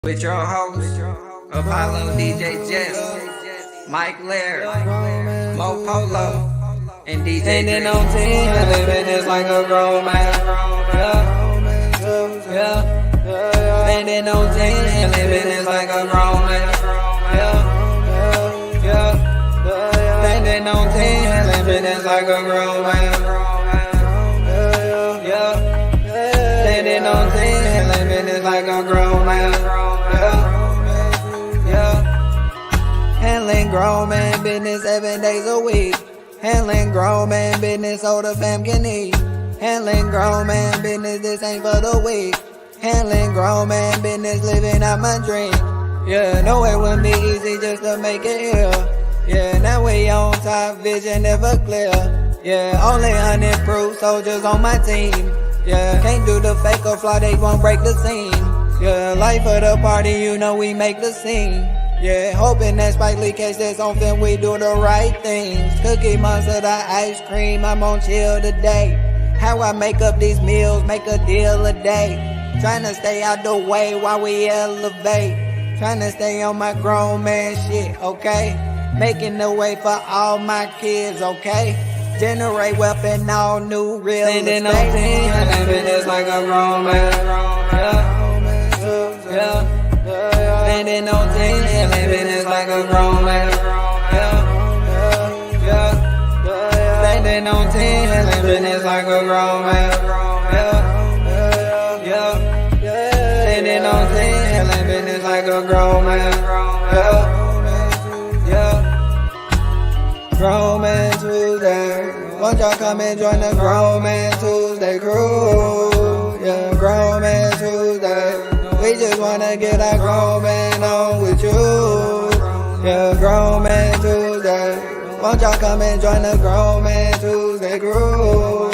With your host, Apollo DJ Jess, Mike Laird, Mo Polo, and DJ Standing on 10, living is like a grown man. Yeah. Standing on 10, living is like a grown man. Yeah. Standing on 10, living is like a grown man. Yeah. Standing on 10, living is like a grown man. Handling grown man business 7 days a week. Handling grown man business so the fam can eat. Handling grown man business, this ain't for the weak. Handling grown man business, living out my dream. Yeah, no, it wouldn't be easy just to make it here. Yeah, now we on top, vision never clear. Yeah, only 100 proof soldiers on my team. Yeah, can't do the fake or flaw, they won't break the scene. Yeah, life of the party, you know we make the scene. Yeah, hoping that Spike Lee catch this on film, we do the right things. Cookie Monster, the ice cream, I'm on chill today. How I make up these meals, make a deal a day. Trying to stay out the way while we elevate. Trying to stay on my grown man shit, okay? Making the way for all my kids, okay? Generate wealth and all new real estate. Standing on 10, living is like a grown man. Yeah. Standing on 10, living is like a grown man. Yeah. Standing on 10, living is like a grown man. Yeah. Standing on 10, living is like a grown man. Yeah. Grown Man Tuesday. Won't y'all come and join the Grown Man Tuesday crew? Yeah, Grown Man Tuesday. We just wanna get our grown man on with you. Yeah, Grown Man Tuesday. Won't y'all come and join the Grown Man Tuesday crew?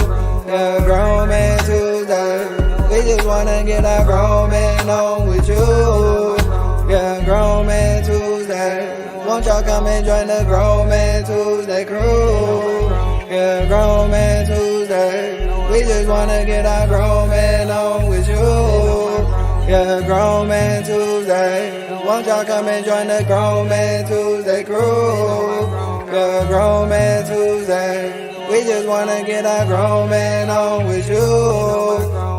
Yeah, Grown Man Tuesday. We just wanna get our grown man on with you. Yeah, Grown Man Tuesday. Won't y'all come and join the Grown Man Tuesday crew? Yeah, Grown Man Tuesday. We just wanna get our grown man on with you. Yeah, Grown Man Tuesday. Won't y'all come and join the Grown Man Tuesday crew? Yeah, Grown Man Tuesday. We just wanna get our grown man on with you.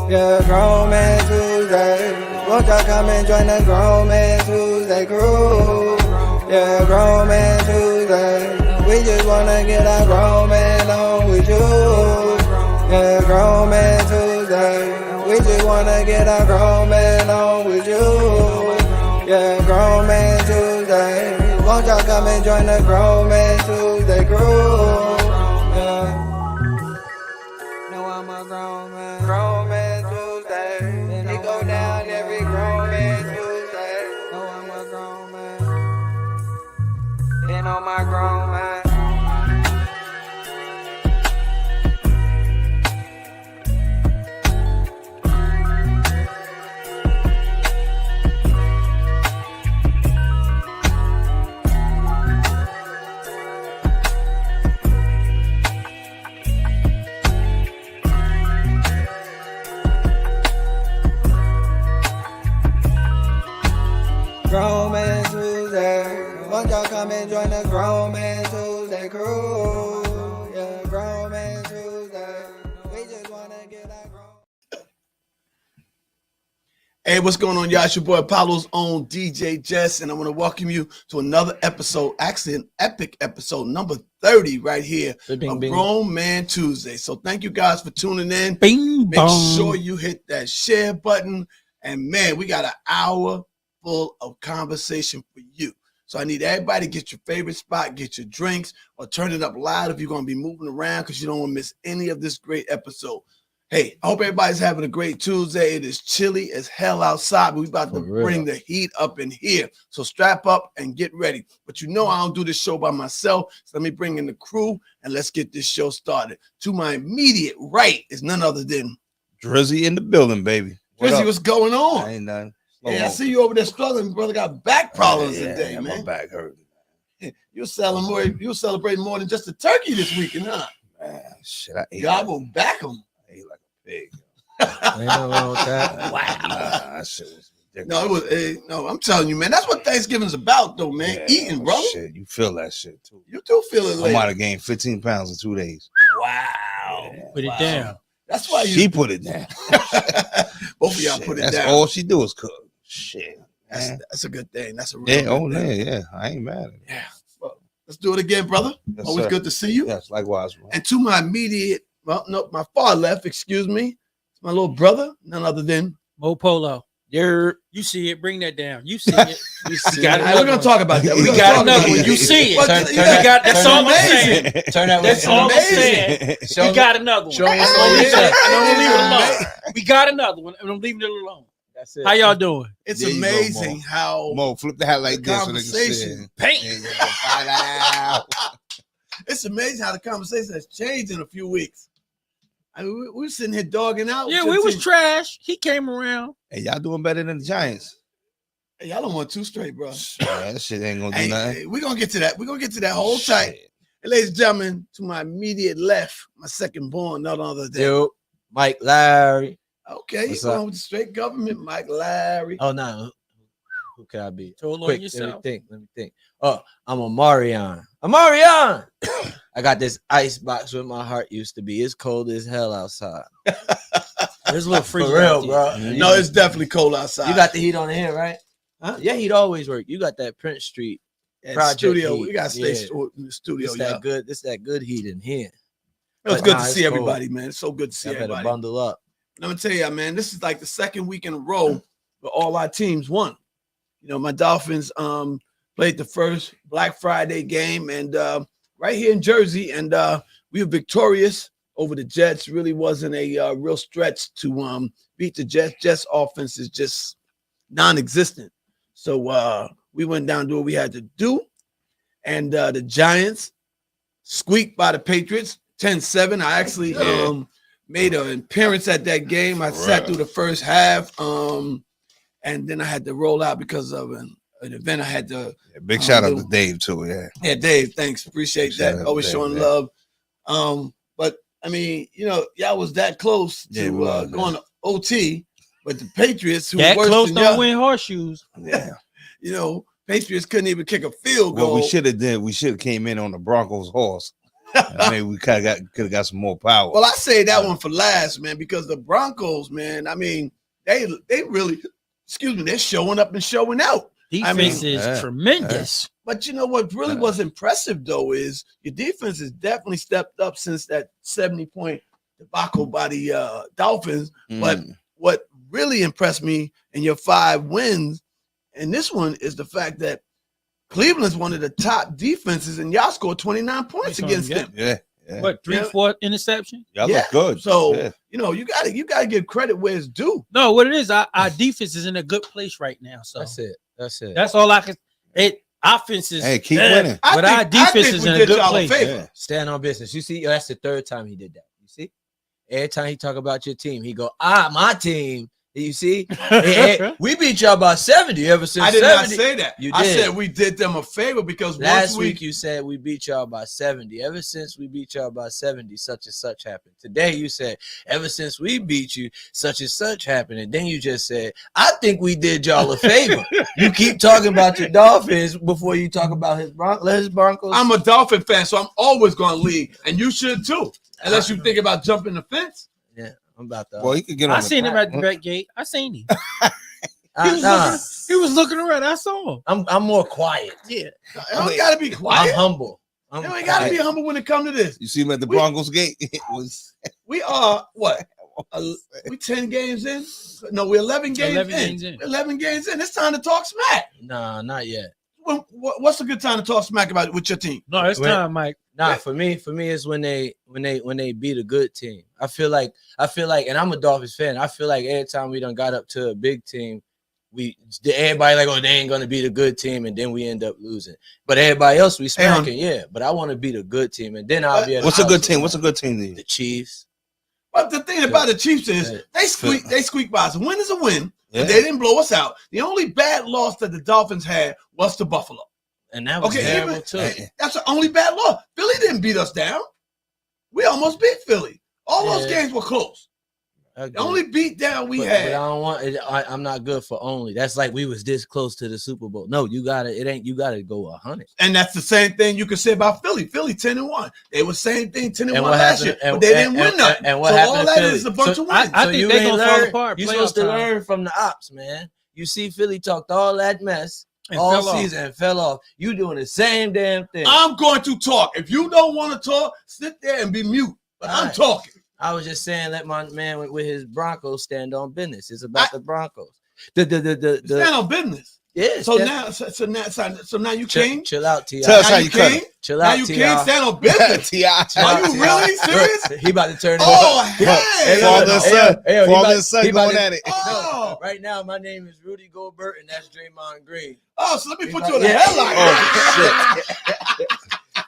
Yeah, Grown Man Tuesday. Won't y'all come and join the Grown Man Tuesday crew? Yeah, Grown Man Tuesday. We just wanna get our grown man on with you. Yeah, Grown Man Tuesday. We just wanna get our grown man on with you. Yeah, Grown Man Tuesday. Won't y'all come and join the Grown Man Tuesday crew? Yeah. No, I'm a grown man. Grown Man Tuesday. It go down every Grown Man Tuesday. No, I'm a grown man. And on my grown man. Grown Man Tuesday. Won't y'all come and join the Grown Man Tuesday crew? Yeah, Grown Man Tuesday. We just wanna get our grown. Hey, what's going on, y'all? It's your boy Apollo's own DJ Jess, and I want to welcome you to another episode, actually an epic episode, number 30 right here of Grown Man Tuesday. So thank you guys for tuning in. Make sure you hit that share button. And man, we got an hour full of conversation for you. So I need everybody to get your favorite spot, get your drinks, or turn it up loud if you're going to be moving around because you don't want to miss any of this great episode. Hey, I hope everybody's having a great Tuesday. It is chilly as hell outside, but we're about to bring the heat up in here. So strap up and get ready. But you know I don't do this show by myself, so let me bring in the crew and let's get this show started. To my immediate right is none other than Drizzy in the building, baby. Drizzy, what's going on? Ain't nothing. Yeah, I see you over there struggling. Brother got back problems today, man. My back hurt. You're celebrating more than just a turkey this weekend, huh? Man, shit, I ate. God will back him. I ate like a pig. Ain't nothing wrong with that. Wow, that shit was No, it was no. I'm telling you, man. That's what Thanksgiving's about, though, man. Eating, brother. Shit, you feel that shit too. You do feel it. I might have gained 15 pounds in 2 days. Wow. Put it down. That's why she put it down. Both of y'all put it down. That's all she do is cook. Shit. That's a good thing. That's a real good thing. Yeah. I ain't mad at it. Yeah. Well, let's do it again, brother. Yes, always sir. good to see you. Yes, likewise, bro. And to my immediate, well, no, my far left, excuse me, my little brother, none other than Mo Polo. You see it. Bring that down. You see it. You see it. We're gonna talk about that. We got another one. You see it. That's all I'm saying. That's all I'm saying. We got another one. Don't leave it alone. We got another one, and I'm leaving it alone. That's it. How y'all doing? It's amazing how Mo flip the hat like this. Conversation. Paint. It's amazing how the conversation has changed in a few weeks. I mean, we were sitting here dogging out. Yeah, we was trash. He came around. Hey, y'all doing better than the Giants. Hey, y'all don't want 2 straight, bro. That shit ain't gonna do nothing. Hey, we're gonna get to that. We're gonna get to that whole tight. And ladies and gentlemen, to my immediate left, my second born, none other than Yo, Mike Larry. Okay, What's you up? going with the straight government, Mike Larry. Oh no, who can I be? Told on Quick, yourself. let me think. Oh, I'm a Marion. I got this ice box where my heart used to be. It's cold as hell outside. There's a little For freeze real, out bro. there. No, it's definitely cold outside. You got the heat on the head, right? Huh? Yeah, heat always work. You got that Prince Street Yeah, project studio. heat. We gotta stay Yeah. in the studio. It's Yeah, that good. It's that good heat in here. it was But good nah, to it's see cold. everybody, man. It's so good to see I better everybody. bundle up. Let me tell you, man, this is like the second week in a row where all our teams won. You know, my Dolphins played the first Black Friday game and right here in Jersey, and we were victorious over the Jets. Really wasn't a real stretch to beat the Jets. Jets offense is just non-existent. So we went down to do what we had to do, and the Giants squeaked by the Patriots 10-7. I actually made an appearance at that game. I sat through the first half, and then I had to roll out because of an event I had to. Yeah, big shout out to Dave too. Yeah, Dave, thanks, appreciate Shout that. out Always to showing Dave, love. But I mean, you know, y'all was that close to going to OT, but the Patriots, who That worse close than don't y'all, win horseshoes. yeah. you know, Patriots couldn't even kick a field goal. What we should have did, we should have came in on the Broncos horse. Maybe we could have got some more power. Well, I say that one for last, man, because the Broncos, man, I mean, they really, they're showing up and showing out. Defense is tremendous. But you know what really was impressive, though, is your defense has definitely stepped up since that 70-point debacle by the Dolphins. But what really impressed me in your 5 wins, and this one, is the fact that Cleveland's one of the top defenses, and y'all scored 29 points against them. Yeah. What, 3-4 interception? Y'all look good. So you know, you gotta give credit where it's due. No, what it is, our defense is in a good place right now. So That's it. That's all I can. Offense is keep winning. But our defense is in a good place. Yeah. Stand on business. You see, that's the 3rd time he did that. You see, every time he talk about your team, he go, my team. You see, hey, we beat y'all by 70 ever since. I did 70. not say that. You I did. said we did them a favor because Last once week you said we beat y'all by 70. Ever since we beat y'all by 70, such and such happened. Today you said ever since we beat you, such and such happened. And then you just said, I think we did y'all a favor. You keep talking about your Dolphins before you talk about his Broncos. I'm a Dolphin fan, so I'm always going to lead, and you should too, unless you think about jumping the fence. Yeah, I'm about to. Well, he could get on. I seen him at the back gate. I seen him. Nah, He was looking around. I saw him. I'm more quiet. Yeah. You don't got to be I'm quiet. humble. You ain't got to be humble when it comes to this. You see him at the Broncos gate. It was. We are what? We 10 games in? No, we're 11 games 11 in. games in. We're 11 games in. It's time to talk smack. Nah, not yet. What's a good time to talk smack about with your team? No, it's time, Mike. Nah, for me, it's when they beat a good team. I feel like, and I'm a Dolphins fan. I feel like every time we done got up to a big team, everybody like, oh, they ain't gonna beat a good team, and then we end up losing. But everybody else we smacking, yeah. But I want to beat a good team, and then I'll be. What's a good team? What's a good team to you? The Chiefs. But the thing about the Chiefs is they squeak by us. A win is a win. Yeah. They didn't blow us out. The only bad loss that the Dolphins had was to Buffalo. And that was terrible too. That's the only bad loss. Philly didn't beat us down. We almost beat Philly. All those games were close. The only beat down we but had. I don't want it. I'm not good for only. That's like we was this close to the Super Bowl. No, you gotta. It ain't. You gotta go 100. And that's the same thing you could say about Philly. Philly 10-1. They were same thing 10-1 last year, but they didn't win nothing. And what so happened all to that Philly? is a bunch of wins. I think they're gonna fall apart. You're supposed to learn from the ops, man. You see, Philly talked all that mess all season and fell off. You doing the same damn thing. I'm going to talk. If you don't want to talk, sit there and be mute. But I'm talking. I was just saying, let my man with his Broncos stand on business. It's about the Broncos. The stand on business. Yeah. So now you king. Chill out, T.I. Tell us how you king. Chill now out, you T.I. king. Stand on business. T.I. Are you really serious? He about to turn it. Oh, hey. Father and son going at it. Oh. Right now, my name is Rudy Goldberg, and that's Draymond Green. Oh, so let me put you in a headlock. Oh, shit.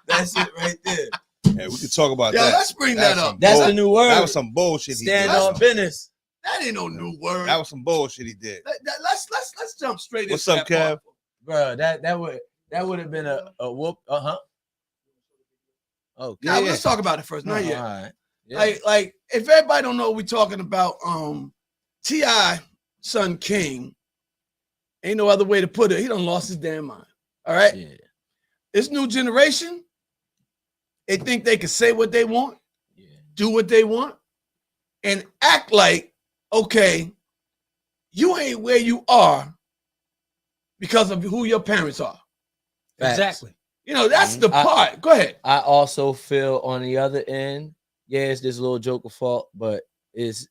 That's it right there. Hey, we can talk about Yeah, that. let's bring that up. That's the new word. That was some bullshit he did. Stand on business. That ain't no new word. That was some bullshit he did. Let's jump straight into What's up, Kev? Bro, that would have been a whoop. Oh, yeah. Let's talk about it first. Not yet. All right. Yeah. Like if everybody don't know what we're talking about, T.I. son King, ain't no other way to put it. He done lost his damn mind. All right. Yeah. This new generation, they think they can say what they want, do what they want, and act like, okay, you ain't where you are because of who your parents are. Facts. Exactly. You know, that's the part. Go ahead. I also feel on the other end, it's this little joker fault, but it's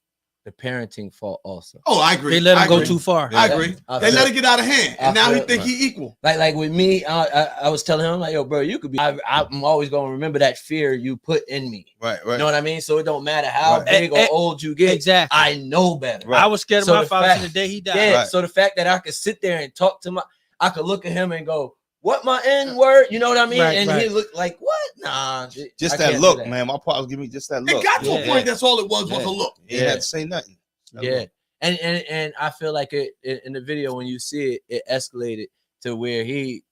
the parenting fault also. Oh, I agree. They let him go too far. I agree. They let it get out of hand, and now he think he equal. Like with me, I was telling him, like, yo, bro, you could be. I'm always gonna remember that fear you put in me. Right. You know what I mean? So it don't matter how big or old you get. Exactly. I know better. Right. I was scared of my father to the day he died. Yeah. Right. So the fact that I could sit there and talk to I could look at him and go, "What my N word?" You know what I mean? Right, and he looked like, "What? Nah." Just that look, man. My pops give me just that look. It got to a point. That's all it was a look. He had to say nothing. Yeah. And I feel like it in the video when you see it, it escalated to where he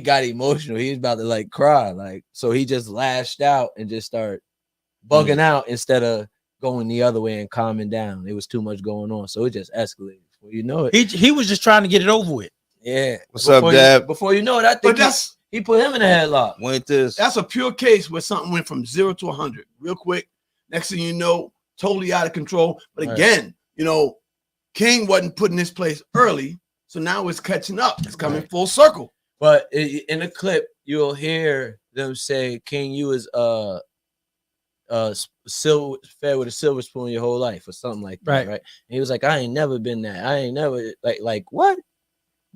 got emotional. He was about to like cry, like so he just lashed out and just started bugging out instead of going the other way and calming down. It was too much going on, so it just escalated. Before you know it, he was just trying to get it over with. Yeah. What's up, Dad? Before you know it, I think he put him in a headlock. Went this. That's a pure case where something went from 0 to 100 real quick. Next thing you know, totally out of control. But again, you know, King wasn't put in this place early, so now it's catching up. It's coming full circle. But in the clip, you'll hear them say, "King, you was silver fed with a silver spoon your whole life," or something like that, right? And he was like, "I ain't never been that. I ain't never like what?"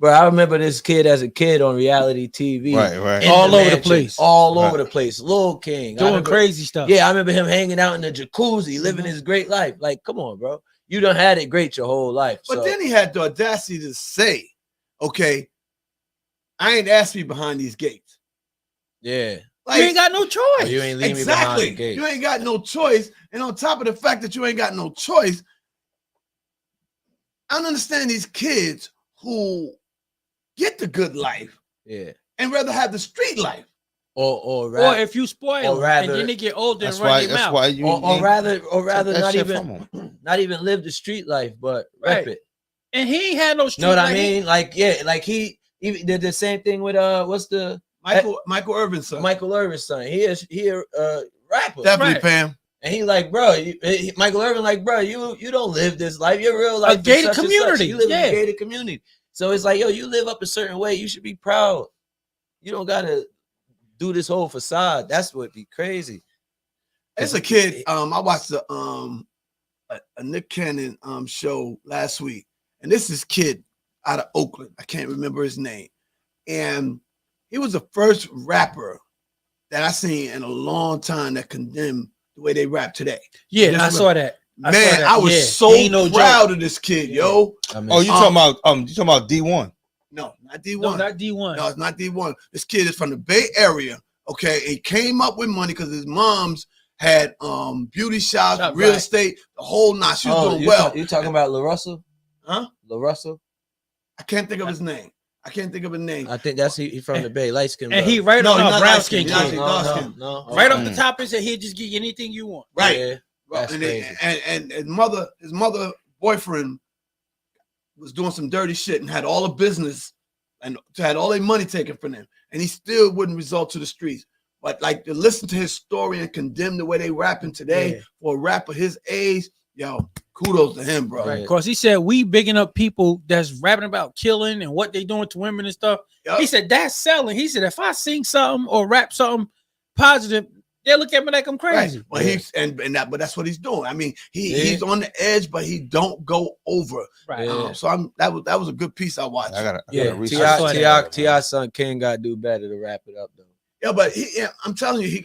Bro, I remember this kid as a kid on reality TV, right, all over the place, over the place. Lil King doing crazy stuff. Yeah, I remember him hanging out in the jacuzzi, living his great life. Like, come on, bro. You done had it great your whole life. But then he had the audacity to say, okay, I ain't asked me behind these gates. Yeah. Like, you ain't got no choice. Oh, you ain't leaving me behind the gate. You ain't got no choice. And on top of the fact that you ain't got no choice, I don't understand these kids who get the good life and rather have the street life. Or if you spoil them and then they get older and run their mouth. Or rather not even live the street life, but rep it. And he ain't had no street life. Know what I mean? Like he even did the same thing with what's the Michael Irvin's son. Michael Irvin's son. He a rapper. Definitely, Pam. And he like, bro, Michael Irvin like, bro, you don't live this life. Your real life. A gated community. You live in a gated community. So it's like, yo, you live up a certain way. You should be proud. You don't gotta do this whole facade. That's what be crazy. As a kid, I watched a Nick Cannon show last week, and this is kid out of Oakland. I can't remember his name, and he was the first rapper that I seen in a long time that condemned the way they rap today. Yeah, I saw that. I was so proud of this kid, yo. I mean, you talking about D1? No, not D1. No, not D1. No, it's not D1. This kid is from the Bay Area. Okay, he came up with money because his mom's had beauty shops, real estate, the whole nine. She was doing well. You talking about La Russell? Huh? La Russell? I can't think of his name. I think that's he from the Bay, light skin. And he right on brown skin. No. Right off the top, he said he'll just give you anything you want. Right. That's crazy. And his mother boyfriend was doing some dirty shit and had all the business and had all their money taken from them, and he still wouldn't resort to the streets. But like to listen to his story and condemn the way they rapping today for a rapper his age, yo, kudos to him, bro. Right. Because he said we bigging up people that's rapping about killing and what they doing to women and stuff. Yep. He said that's selling. He said if I sing something or rap something positive, they look at me like I'm crazy. Right. Well, he's but that's what he's doing. I mean, he's on the edge, but he don't go over. Right. So that was a good piece I watched. I gotta T.I. son King gotta do better to wrap it up though. Yeah, but I'm telling you, he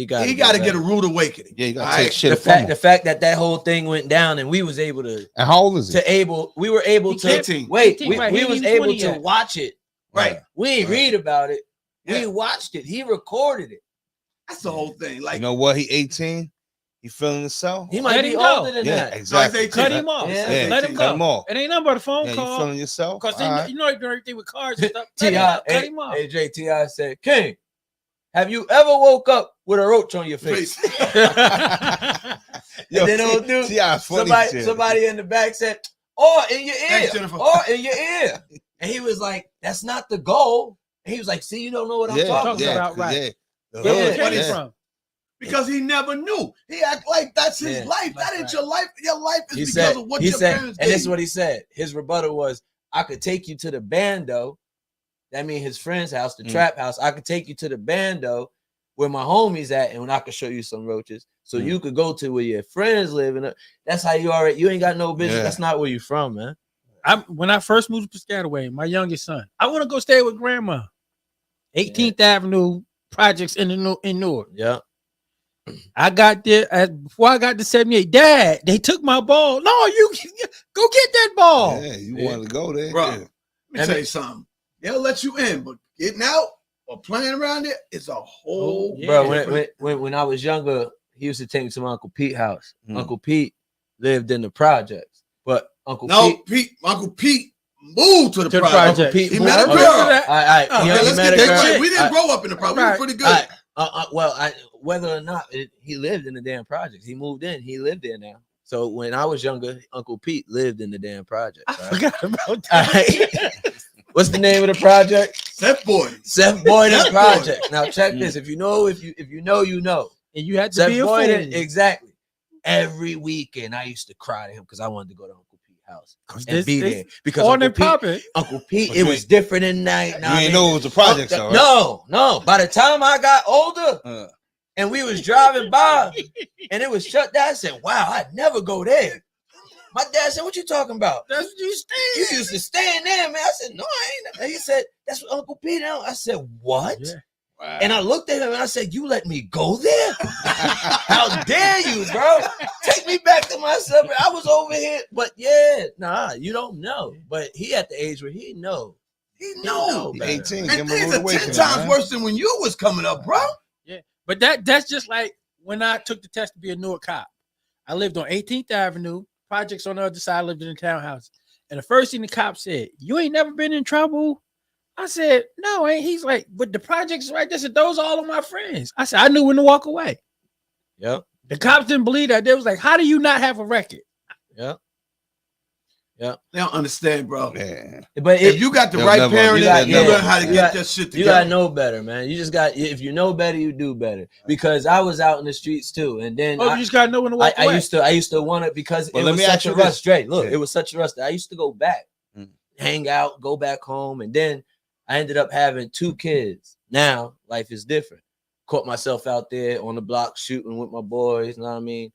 got to get a rude awakening. Yeah, you got to take shit. The fact that whole thing went down and we was able to. And how old is he? We were able to 18. wait. 18, we right. was able to watch it. Right. We ain't read about it. Yeah. We watched it. He recorded it. That's the whole thing. Like, you know what? He 18. He feeling himself. He might be older than that. Exactly. Cut him off. Yeah. Let him go. It ain't nothing but a phone You call. feeling yourself? Because you know you do everything with cars and stuff. Cut him off. AJ T.I. said, King, have you ever woke up with a roach on your face? Yo, then old dude, somebody in the back said, or in your ear. Thanks, or in your ear. And he was like, that's not the goal. And he was like, see, you don't know what I'm talking about, right? Where came he from? Because he never knew. He act like that's his life. That ain't your life. Your life is because of what your parents did. And this is what he said. His rebuttal was, I could take you to the bando. That means his friend's house, the trap house. I could take you to the bando where my homies at, and I could show you some roaches. So you could go to where your friends live. And that's how you are. You ain't got no business. That's not where you from, man. When I first moved to Piscataway, my youngest son, I want to go stay with grandma. 18th Avenue projects in Newark. Yeah. I got there before I got to 78. Dad, they took my ball. No, you go get that ball. Yeah, you wanted to go there, bro. Let me tell you something. They'll let you in, but getting out or playing around it is a whole. Bro, when I was younger, he used to take me to my Uncle Pete's house. Uncle Pete lived in the projects, but Uncle Pete moved to the project. He met a girl. We didn't grow up in the project. We were pretty good. Whether or not he lived in the damn project, he moved in. He lived there now. So when I was younger, Uncle Pete lived in the damn project. I forgot about that. What's the name of the project? Seth Boy. Seth Boyden Project. Now check this. If you know, you know. And you had to Seth be a Boyden, fool. Exactly. Every weekend, I used to cry to him because I wanted to go to Uncle Pete's house and be there. Because Uncle Pete, it was different in night. You didn't know it was a project, though, right? No. By the time I got older, and we was driving by, and it was shut down, I said, "Wow, I'd never go there." My dad said, "What you talking about?" That's what you stay. You used to stay in there, man. I said, "No, I ain't." And he said, "That's what Uncle Pete." I said, "What?" Yeah. Wow. And I looked at him and I said, "You let me go there? How dare you, bro? Take me back to my suburb. I was over here." But you don't know. But he at the age where he know. He know. 18. And things are 10 times worse than when you was coming up, bro. Yeah, but that's just like when I took the test to be a Newark cop. I lived on 18th Avenue. Projects on the other side, lived in the townhouse. And the first thing the cop said, "You ain't never been in trouble?" I said, "No, ain't." He's like, "But the projects right there." I said, "Those are all of my friends." I said, "I knew when to walk away." Yep. The cops didn't believe that. They was like, "How do you not have a record?" Yep. They don't understand, bro. Yeah. But if you got the right parenting, you learn how to get that shit together. You gotta know better, man. You just got. If you know better, you do better. Because I was out in the streets too, and then you just gotta know when to walk away. I used to want it because it was such a rush. Straight. Look, it was such a rush that I used to go back, hang out, go back home, and then I ended up having 2 kids. Now life is different. Caught myself out there on the block shooting with my boys. You know what I mean?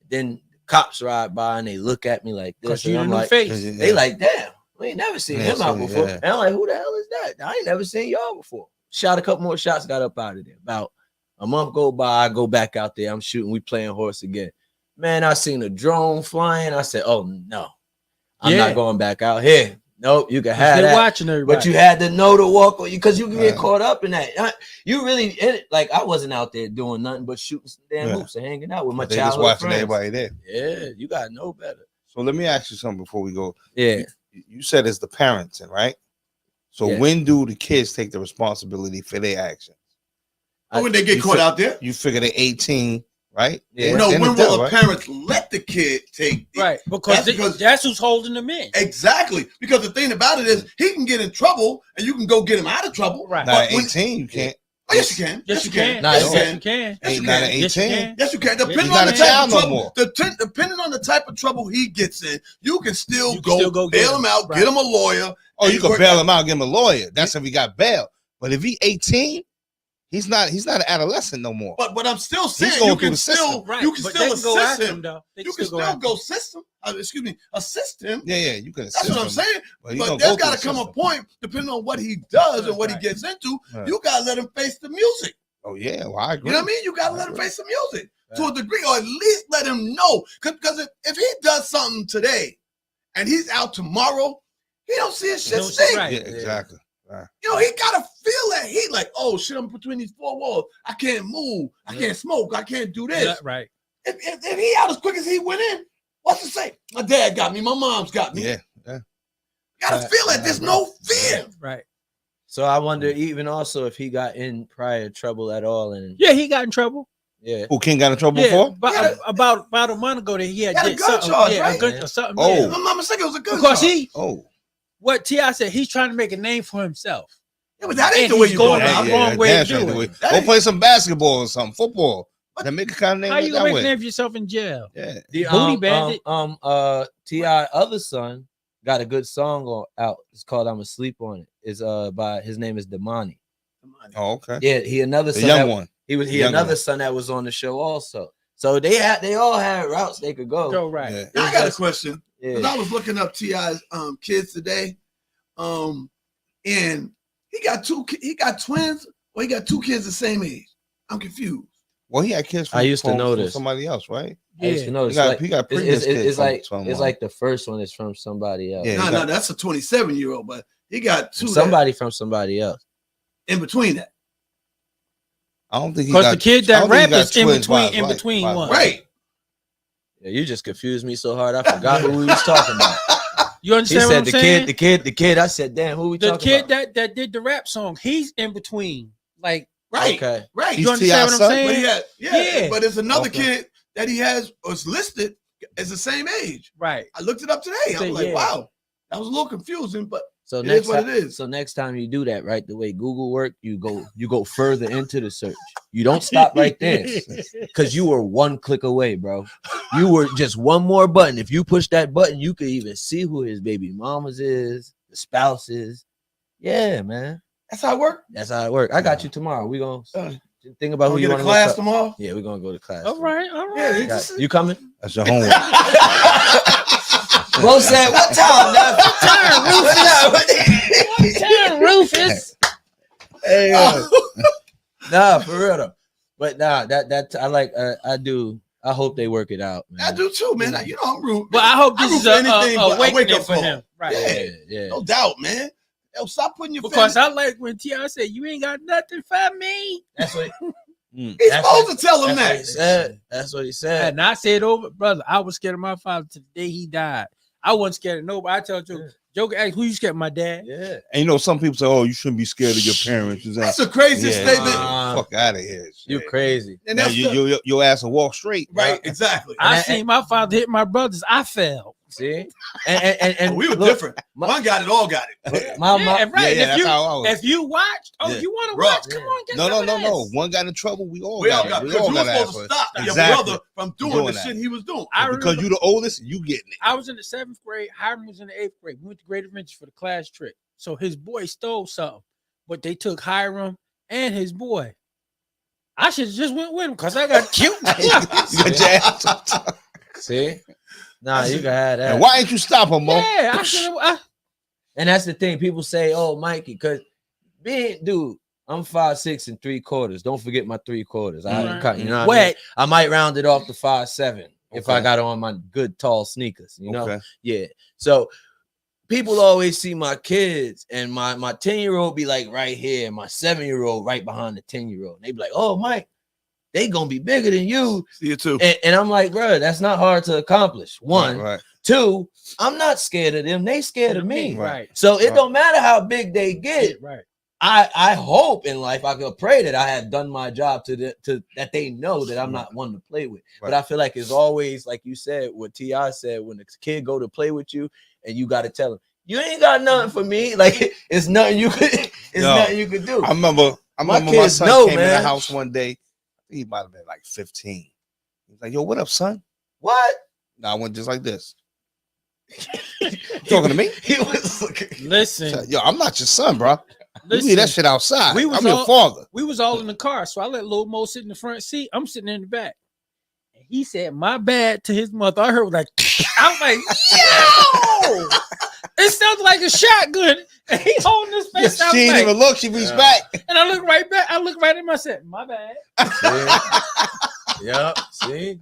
Then cops ride by and they look at me like this. And I'm like, they like, "Damn, we ain't never seen him out before." And I'm like, "Who the hell is that? I ain't never seen y'all before." Shot a couple more shots, got up out of there. About a month go by, I go back out there. I'm shooting. We playing horse again. Man, I seen a drone flying. I said, "Oh no, I'm not going back out here." Nope, you can have that. Watching everybody. But you had to know to walk because you can get caught up in that. You really like I wasn't out there doing nothing but shooting some damn hoops and hanging out with my childhood just watching friends. Everybody there. Yeah, you gotta know better. So let me ask you something before we go. Yeah, you said it's the parenting, right? So when do the kids take the responsibility for their actions? When they get caught out there, you figure they're 18, right? Yeah. No, when will the parents let the kid take it? Right, because that's who's holding them in. Exactly. Because the thing about it is he can get in trouble and you can go get him out of trouble. Right. Now, 18, you can't. Oh, yes, you can. Yes, you can. Yes, you can. Yes, you Not can. 18. Yes, you can. Depending He's on not the a type child of no trouble, more. Depending on the type of trouble he gets in, you can still go bail him out, get him a lawyer. Oh, you can bail him out, give him a lawyer. That's if he got bail. But if he 18, he's not an adolescent no more. But I'm still saying you can still assist him. You can still go assist him. Assist him. Yeah, you can assist him. That's what I'm saying. But there's got to come a point, depending on what he does and what he gets into, you got to let him face the music. Oh, yeah. Well, I agree. You know what I mean? You got to let him face the music to a degree, or at least let him know. Because if he does something today and he's out tomorrow, he don't see his shit sing. Right. Yeah, exactly. Right. You know, he got to feel that heat like, oh, shit, I'm between these four walls. I can't move. I can't smoke. I can't do this. Yeah, right. If he out as quick as he went in, what's to say? My dad got me. My mom's got me. Yeah. You got to feel that there's no fear. Right. So I wonder even also if he got in prior trouble at all. And yeah, he got in trouble. Yeah. Who King got in trouble before? About a month ago that he had a gun charge, right? Or something. Oh. Yeah. My mistake, it was a gun because charge. What T.I. said, he's trying to make a name for himself. Yeah, but that ain't the way you go about it. Wrong way to do it. Go play some basketball or something, football. That make a kind of name. How you gonna make a name for yourself in jail? Yeah. The Booty bandit. T.I. other son got a good song out. It's called "I'm Asleep on It." It's by his name is Damani. Oh, okay. Yeah, he another son. Young one. He another son that was on the show also. So they all had routes they could go. Go right. Yeah. I got a question. Because I was looking up T.I.'s kids today. And he got twins, or he got two kids the same age. I'm confused. Well, he had kids from, I used to know this. Somebody else, right? I used to know this. He got previous kids it's like the first one is from somebody else. Yeah, no, that's a 27-year-old, but he got two. From somebody else. In between that. I don't think because the kid that rap is in between one. Right. Yeah, you just confused me so hard I forgot who we was talking about. You understand what I'm saying? The kid. I said, damn, who we talking about? The kid that did the rap song, he's in between. Like, right. Okay. Right. You understand what I'm saying? Yeah. But it's another kid that he has was listed as the same age. Right. I looked it up today. I was like, wow. That was a little confusing, but so it is what it is. So next time you do that, right, the way Google worked, you go further into the search. You don't stop right there, because you were one click away, bro. You were just one more button. If you push that button, you could even see who his baby mamas is, the spouses. Yeah, man. That's how it works. That's how it works. I got you tomorrow. We gonna think about who you want to class tomorrow. Yeah, we're gonna go to class. All right. Yeah, you coming? That's your homework. Bo said, "What time? What time, Rufus? Hey, nah, for real though. But nah, that I like. I do. I hope they work it out, man. I do too, man. You know, I'm rooting. But I hope this is a wake up for him. Right? Yeah. No doubt, man. Yo, stop putting your because I like when T.I. said, "You ain't got nothing for me." That's what. He's supposed to tell him that. That's what he said. And I said, "Over, brother, I was scared of my father to the day he died. I wasn't scared of nobody. I tell you, Joker asked, who you scared of? My dad." Yeah. And you know, some people say, "Oh, you shouldn't be scared of your parents." That's a crazy statement. Fuck out of here. You crazy. And that's your ass will walk straight. Right, exactly. I seen my father hit my brothers. I fell. See, and we were different. One got it, all got it. If you watched, you want to watch? Come on, get no. One got in trouble. We all got it. Because you were supposed to stop your brother from doing the shit he was doing. Because you the oldest, you getting it. I was in the 7th grade. Hiram was in the 8th grade. We went to Great Adventures for the class trip. So his boy stole something, but they took Hiram and his boy. I should have just went with him because I got cute. See. Nah, you can have that. And why ain't you stop him, Mo? Yeah, I should have. And that's the thing. People say, "Oh, Mikey," because dude, I'm 5'6"3/4. Don't forget my 3/4. You know what I mean? I might round it off to 5'7" if I got on my good tall sneakers. You know, yeah. So people always see my kids, and my 10-year-old be like right here, and my 7-year-old right behind the 10-year-old. They be like, "Oh, Mike, they gonna be bigger than you." See you too. And I'm like, bro, that's not hard to accomplish. One, right. Two, I'm not scared of them. They scared of me. Right. So it don't matter how big they get. Right. I hope in life I could pray that I have done my job to that they know that I'm not one to play with. Right. But I feel like it's always like you said, what T.I. said, when the kid go to play with you and you got to tell him, you ain't got nothing for me. Like it's nothing you could. Nothing you could do. I remember my son came in the house one day. He might have been like 15. He's like, "Yo, what up, son?" What? No, I went just like this. Talking to me? He was looking. Listen, yo, I'm not your son, bro. Listen, you leave that shit outside. I'm your father. We was all in the car, so I let Lil Mo sit in the front seat. I'm sitting in the back. And he said, "My bad" to his mother. I heard like, I'm like, yo! It sounds like a shotgun. And he holding his face out. She didn't even look. She reached back. And I look right back. I look right at him. I said, "My bad." Yep. See?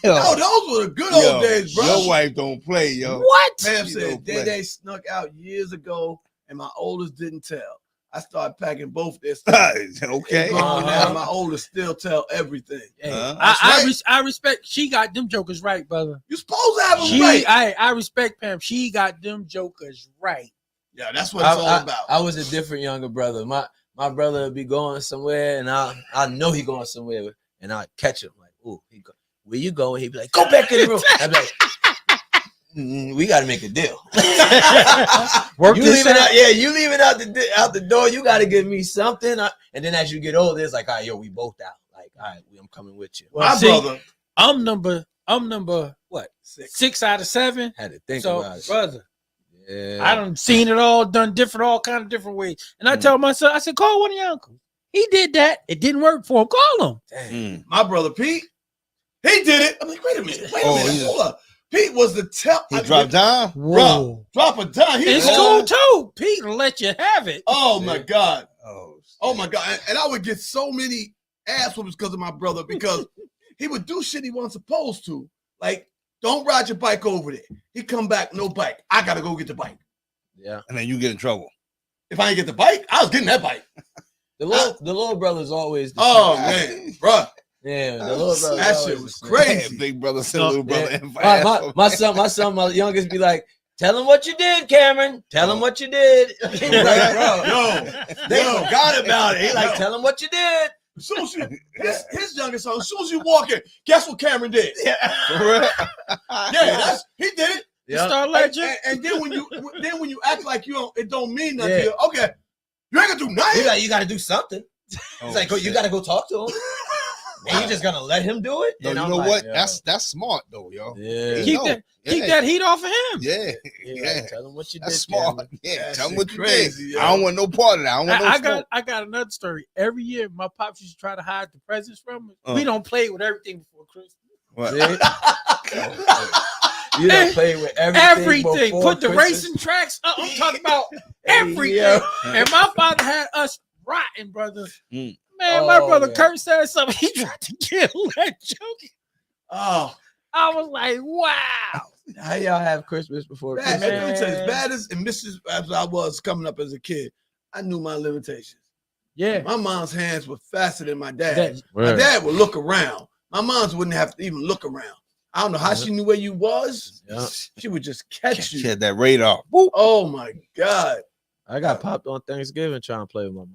Oh, those were the good old days, bro. Your wife don't play, yo. What? Pam said they snuck out years ago, and my oldest didn't tell. I started packing both their stuff. Okay. Now my oldest still tell everything. I respect. She got them jokers right, brother. You supposed to have them right. I respect Pam. She got them jokers right. Yeah, that's what it's all about. I was a different younger brother. My brother would be going somewhere, and I know he going somewhere, and I catch him like, "Ooh, where you going?" He'd be like, "Go back in the room." I'd be like, "We got to make a deal." Work you this leaving out. you leaving out the door. You got to give me something. And then as you get older, it's like, "All right, yo, we both out." Like, "All right, I'm coming with you." Well, brother, I'm number what? 6 out of 7. Had to think about it, brother. Yeah. I done seen it all, done all kind of different ways. And I tell my son, I said, "Call one of your uncles. He did that. It didn't work for him. Call him." My brother Pete, he did it. I'm like, wait a minute. Hold up. Pete was the He dropped down. Bro, drop it down. It's cool too. Pete will let you have it. Oh my God. Oh my God. And I would get so many ass whoopings because of my brother, because he would do shit he wasn't supposed to. Like, don't ride your bike over there. He come back, no bike. I gotta go get the bike. Yeah. And then you get in trouble. If I ain't get the bike, I was getting that bike. The little brother's always the man, bro. Yeah, the little brother. That shit was crazy. Big brother said little brother. My son, my youngest be like, "Tell him what you did, Cameron. Tell him what you did." Like, bro, they forgot about it. He like, "Tell him what you did." As soon as his youngest son, as soon as you walk in, guess what Cameron did? He did it. Yeah. Star Legend. And then when you act like it don't mean nothing. Yeah. Okay, you ain't gonna do nothing. You gotta do something. It's like, you gotta go talk to him. And you just gonna let him do it? No, you know what? That's smart though, yo. Yeah. Keep that heat off of him. Yeah. Tell him what you did. That's smart. Cameron. Yeah, tell him what you did. I don't want no part of that. I got another story. Every year, my pops used to try to hide the presents from us. We don't play with everything before Christmas. What? You don't play with everything. Put the racing tracks up. I'm talking about everything. And my father had us rotten, brother. Man, my brother Kurt said something. He tried to kill that joke. Oh, I was like, wow. How y'all have Christmas before Christmas? Let me tell you, as bad as I was coming up as a kid, I knew my limitations. Yeah. My mom's hands were faster than my dad's. My dad would look around. My mom's wouldn't have to even look around. I don't know how she knew where you was. Yeah. She would just catch you. She had that radar. Woo. Oh my God. I got popped on Thanksgiving trying to play with my mother.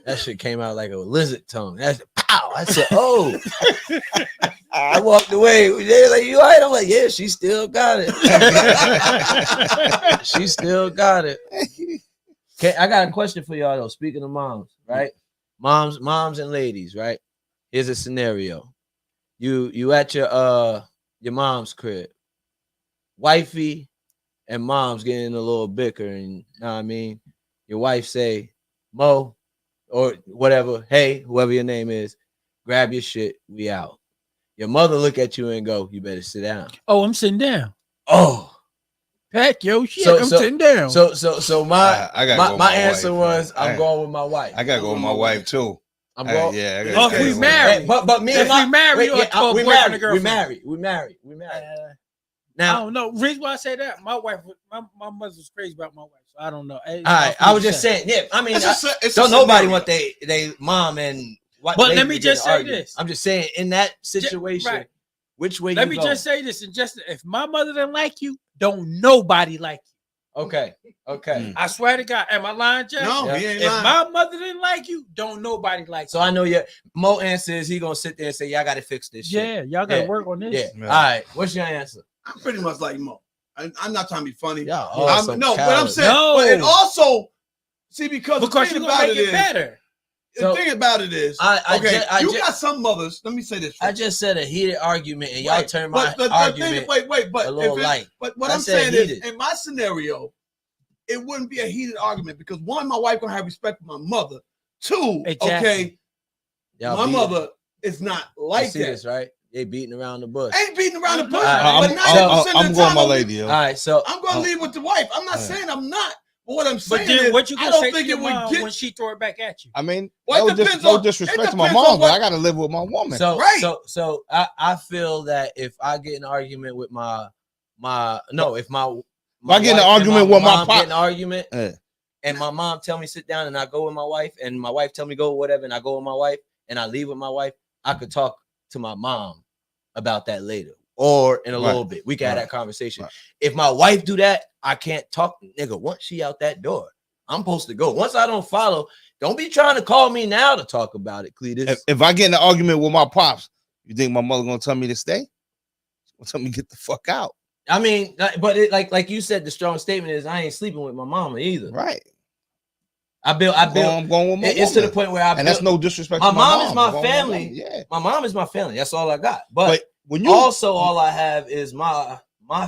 That shit came out like a lizard tongue. That's pow. I said, "Oh." I walked away. They're like, "You all right?" I'm like, "Yeah, she still got it." She still got it. Okay, I got a question for y'all though. Speaking of moms, right? Moms and ladies, right? Here's a scenario. You at your mom's crib. Wifey and mom's getting a little bicker, and you know what I mean? Your wife say, "Mo," or whatever, "Hey," whoever your name is, "grab your shit, we out." Your mother look at you and go, "You better sit down." Oh, I'm sitting down. Oh, pack your shit. I'm sitting down. So my answer was, I'm going with my wife. I gotta go with my wife too. I'm going. If we married, but me and my we married. Now, I don't know. Reason why I say that, my wife, my mother was crazy about my wife, so I don't know. All right, I was just saying. Yeah, I mean, don't nobody want they mom and. But let me just say this. I'm just saying, in that situation, which way? Let me just say this, and just if my mother didn't like you, don't nobody like you. Okay. I swear to God, am I lying, Jay? No, he ain't If lying. my mother didn't like you, don't nobody like So you. I know Mo answer is he gonna sit there and say, y'all gotta fix this shit. Yeah, y'all gotta work on this. Yeah. All right. What's your answer? I'm pretty much like Mo. I'm not trying to be funny. Yeah. No, but I'm saying, No. but it also see because the Because thing you're gonna about make it it is, better. the thing about it is, you got some mothers. Let me say this. I just said a heated argument, and y'all turned my the argument but a little light. But what I I'm said saying is, heated. in my scenario, it wouldn't be a heated argument because one, my wife gonna have respect for my mother. Two, okay, my mother is not like see that. this, right? They beating around the bush. Ain't beating around the bush. Right. But 90% I'm of the going time, my lady. All right, so I'm gonna leave with the wife. I'm not saying I'm not. But what I'm saying But then is, what you I gonna don't say think to your it would mom get. when she throw it back at you? I mean, Well, no disrespect to my mom, but I gotta live with my woman. So Right. so I feel that if I get in an argument with if I get in an argument with my mom, pop, get in an argument, Yeah. and my mom tell me sit down, and I go with my wife, and my wife tell me go whatever, and I go with my wife, and I leave with my wife, I could talk to my mom about that later or in a little bit. We can have that conversation. Right. If my wife do that, I can't talk, nigga. Once she out that door, I'm supposed to go. Once I don't follow, don't be trying to call me now to talk about it, Cletus. If I get in an argument with my pops, you think my mother gonna tell me to stay? Or tell me to get the fuck out? I mean, but it, like you said, the strong statement is I ain't sleeping with my mama either. Right. I'm going with my it's woman. To the point where and that's no disrespect. My to mom my is my family. Yeah. My mom is my family. That's all I got. But when you also all I have is my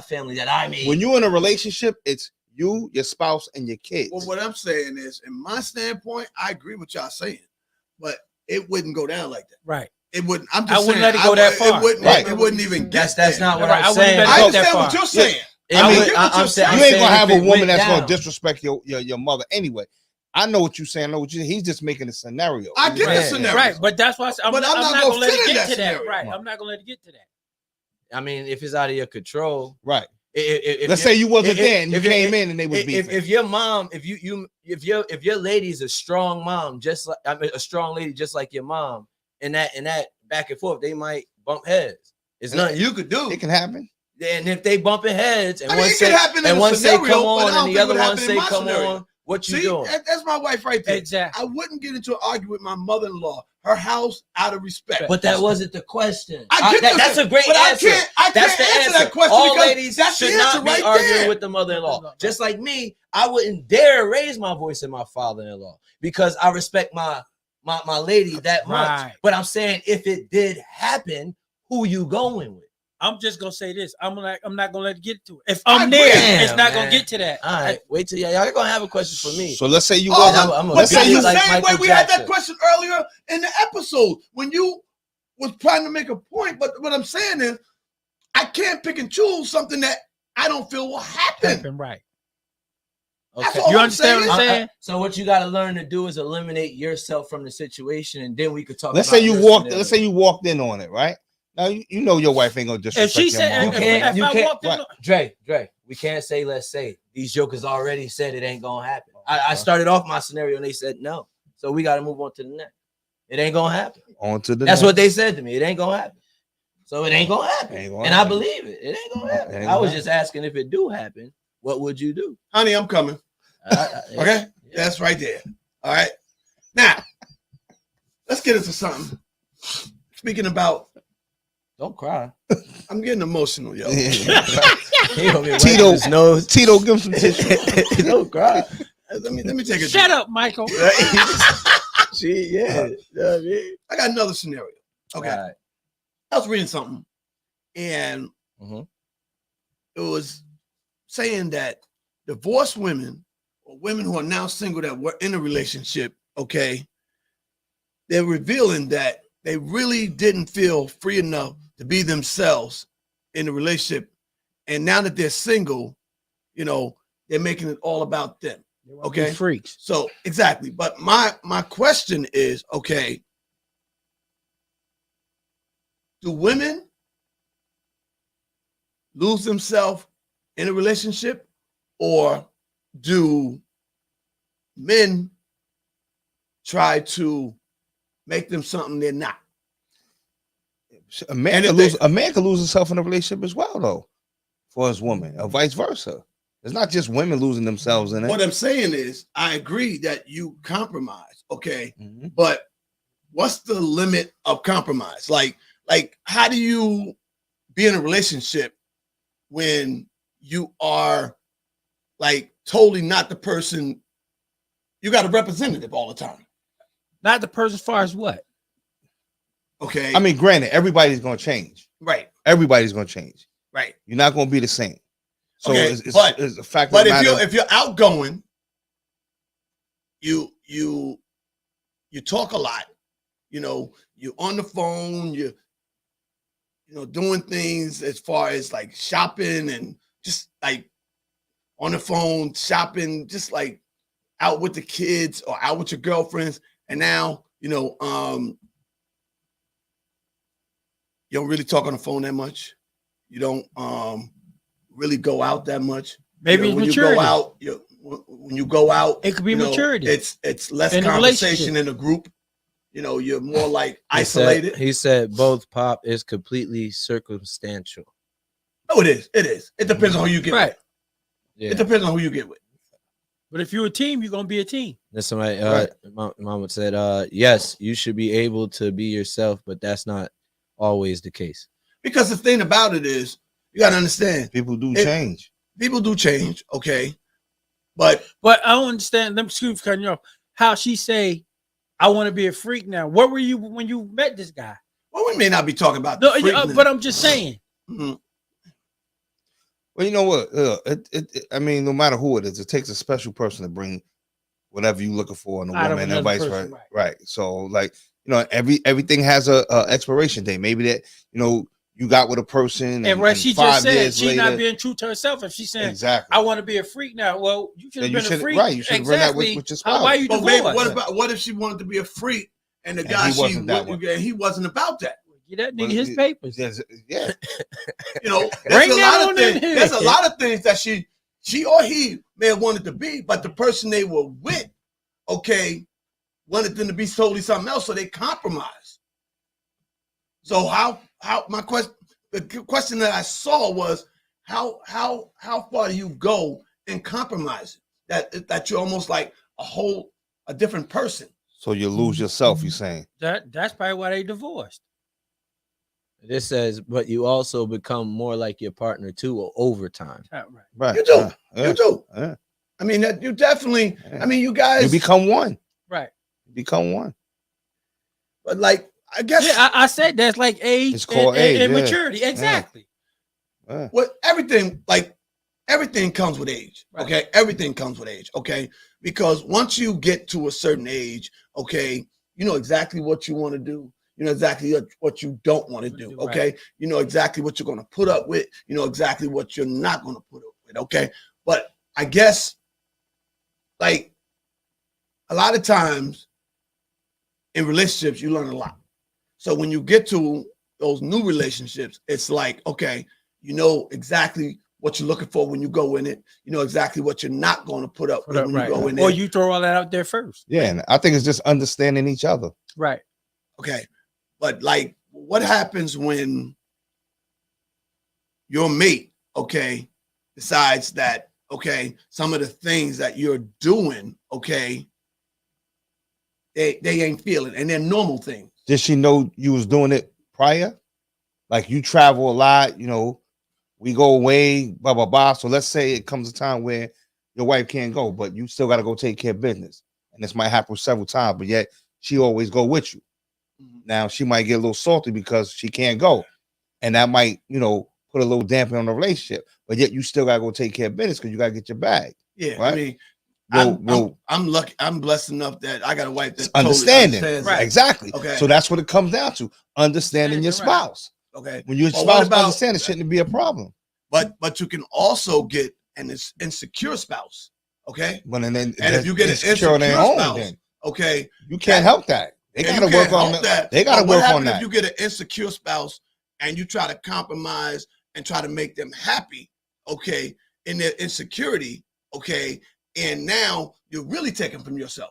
family that I made. When you're in a relationship, it's you, your spouse, and your kids. Well, what I'm saying is, in my standpoint, I agree with y'all saying, but it wouldn't go down like that. Right. It wouldn't. I'm I just wouldn't saying, let it go that far. It wouldn't even get. That's not what Right, I'm saying. I I wouldn't understand go that what you're saying. I'm saying you ain't gonna have a woman went that's down. gonna disrespect your mother anyway. I know what you're saying. I know what you. He's just making a scenario. I get the scenario, right? But that's why I'm not gonna let it get to that. scenario. Right? I'm not gonna let it get to that. I mean, if it's out of your control, right? If Let's say you wasn't there and you came in and they was beefing. If your mom, if your lady's a strong mom, just like a strong lady, just like your mom, and that back and forth, they might bump heads. It's nothing you could do. It can happen. And if they bumping heads, and one say scenario, come on, and the other one say come on, what you doing? That's my wife right there. Exactly. I wouldn't get into an argument with my mother-in-law, her house, out of respect. But that wasn't the question. That's a great answer. I can't answer that question. All ladies should not be arguing there with the mother-in-law. Just like me, I wouldn't dare raise my voice at my father-in-law because I respect my lady that much. Right. But I'm saying if it did happen, who you going with? I'm just gonna say this. I'm not gonna let it get to it. If I'm there, it's not gonna get to that. All right, wait till y'all gonna have a question for me. So let's say you let's say you the same way we had that question earlier in the episode when you was trying to make a point. But what I'm saying is, I can't pick and choose something that I don't feel will happen. Right. Okay. You understand what I'm saying? So what you got to learn to do is eliminate yourself from the situation, and then we could talk. Let's say you walked in on it, right? Now you know your wife ain't gonna disrespect if she said, your mom. You can't. Right. Dre, we can't say. Let's say these jokers already said it ain't gonna happen. I started off my scenario and they said no, so we got to move on to the next. It ain't gonna happen. That's what they said to me. It ain't gonna happen. So it ain't gonna happen, and I believe it. It ain't gonna happen. I was just asking if it do happen, what would you do? Honey, I'm coming. Okay, that's right there. All right. Now, let's get into something. Speaking about. Don't cry. I'm getting emotional, yo. Tito, give him some tissue. Don't cry. Let me take a Shut up, Michael. I got another scenario. Okay. Right. I was reading something, and it was saying that divorced women or women who are now single that were in a relationship, okay, they're revealing that they really didn't feel free enough to be themselves in the relationship. And now that they're single, you know, they're making it all about them. Okay. Freaks. So exactly. But my question is, okay, do women lose themselves in a relationship, or do men try to make them something they're not? A man can lose himself in a relationship as well, though, for his woman, or vice versa. It's not just women losing themselves in it. What I'm saying is, I agree that you compromise, okay? Mm-hmm. But what's the limit of compromise? Like how do you be in a relationship when you are like totally not the person? You got a representative all the time. Not the person as far as what? Okay. I mean, granted, everybody's going to change. Right. Everybody's going to change. Right. You're not going to be the same. So okay, it's a fact. But if you're outgoing, you talk a lot. You know, you're on the phone. You're doing things as far as like shopping and just like on the phone shopping, just like out with the kids or out with your girlfriends. And now you don't really talk on the phone that much. You don't really go out that much. Maybe when maturity. When you go out, it could be maturity. It's less conversation in a group. You're more like isolated. He said both. Pop is completely circumstantial. Oh, it is. It is. It depends on who you get with. Yeah. It depends on who you get with. But if you're a team, you're gonna be a team. That's somebody. Mama said, yes, you should be able to be yourself, but that's not always the case. Because the thing about it is, you got to understand, people do change. People do change, okay, but I don't understand. Let me excuse cutting you off. How she say, "I want to be a freak now." What were you when you met this guy? Well, we may not be talking about, but I'm just saying. Mm-hmm. Well, you know what? I mean, no matter who it is, it takes a special person to bring whatever you're looking for in a woman and vice versa. Right. So, like, everything has a expiration date. Maybe that you got with a person, and what she just said, she's not being true to herself. If she's saying, exactly, I want to be a freak now. Well, you should have been a freak. Right. You should bring that with your spouse. Why you divorced? What if she wanted to be a freak and the guy he wasn't about that? Get that nigga his papers. Yeah. There's a lot of things that she or he may have wanted to be, but the person they were with, wanted them to be totally something else, so they compromised. So how my question, the question that I saw was how far do you go in compromising that you're almost like a different person? So you lose yourself. You're saying that's probably why they divorced. This says, but you also become more like your partner too over time. Right. You do. You do. I mean, that you definitely. I mean, you guys. You become one. Right. You become one. But like, I guess. Yeah, I said that's like age. It's called age and maturity. Exactly. Well, everything comes with age. Right. Okay, everything comes with age. Okay, because once you get to a certain age, you know exactly what you want to do. You know exactly what you don't want to do. Okay, right. You know exactly what you're going to put up with. You know exactly what you're not going to put up with. Okay, but I guess like a lot of times in relationships, you learn a lot. So when you get to those new relationships, it's like, you know exactly what you're looking for when you go in it. You know exactly what you're not going to put up with when you go in it. Or you throw all that out there first. Yeah, and I think it's just understanding each other. Right. Okay. But like, what happens when your mate, decides that, some of the things that you're doing, they ain't feeling, and they're normal things. Did she know you was doing it prior? Like you travel a lot, we go away, blah, blah, blah. So let's say it comes a time where your wife can't go, but you still got to go take care of business. And this might happen several times, but yet she always go with you. Now she might get a little salty because she can't go, and that might, put a little damper on the relationship. But yet you still gotta go take care of business because you gotta get your bag. Yeah, right? I mean, I'm lucky. I'm blessed enough that I got a wife that understanding. Totally understands right? Exactly. Okay. So that's what it comes down to: understanding your spouse. Okay. When your spouse understands, it shouldn't be a problem. But you can also get an insecure spouse. Okay. And if you get an insecure spouse, then, you can't help that. They gotta work on that. They gotta work on that. If you get an insecure spouse and you try to compromise and try to make them happy, in their insecurity, and now you're really taking from yourself.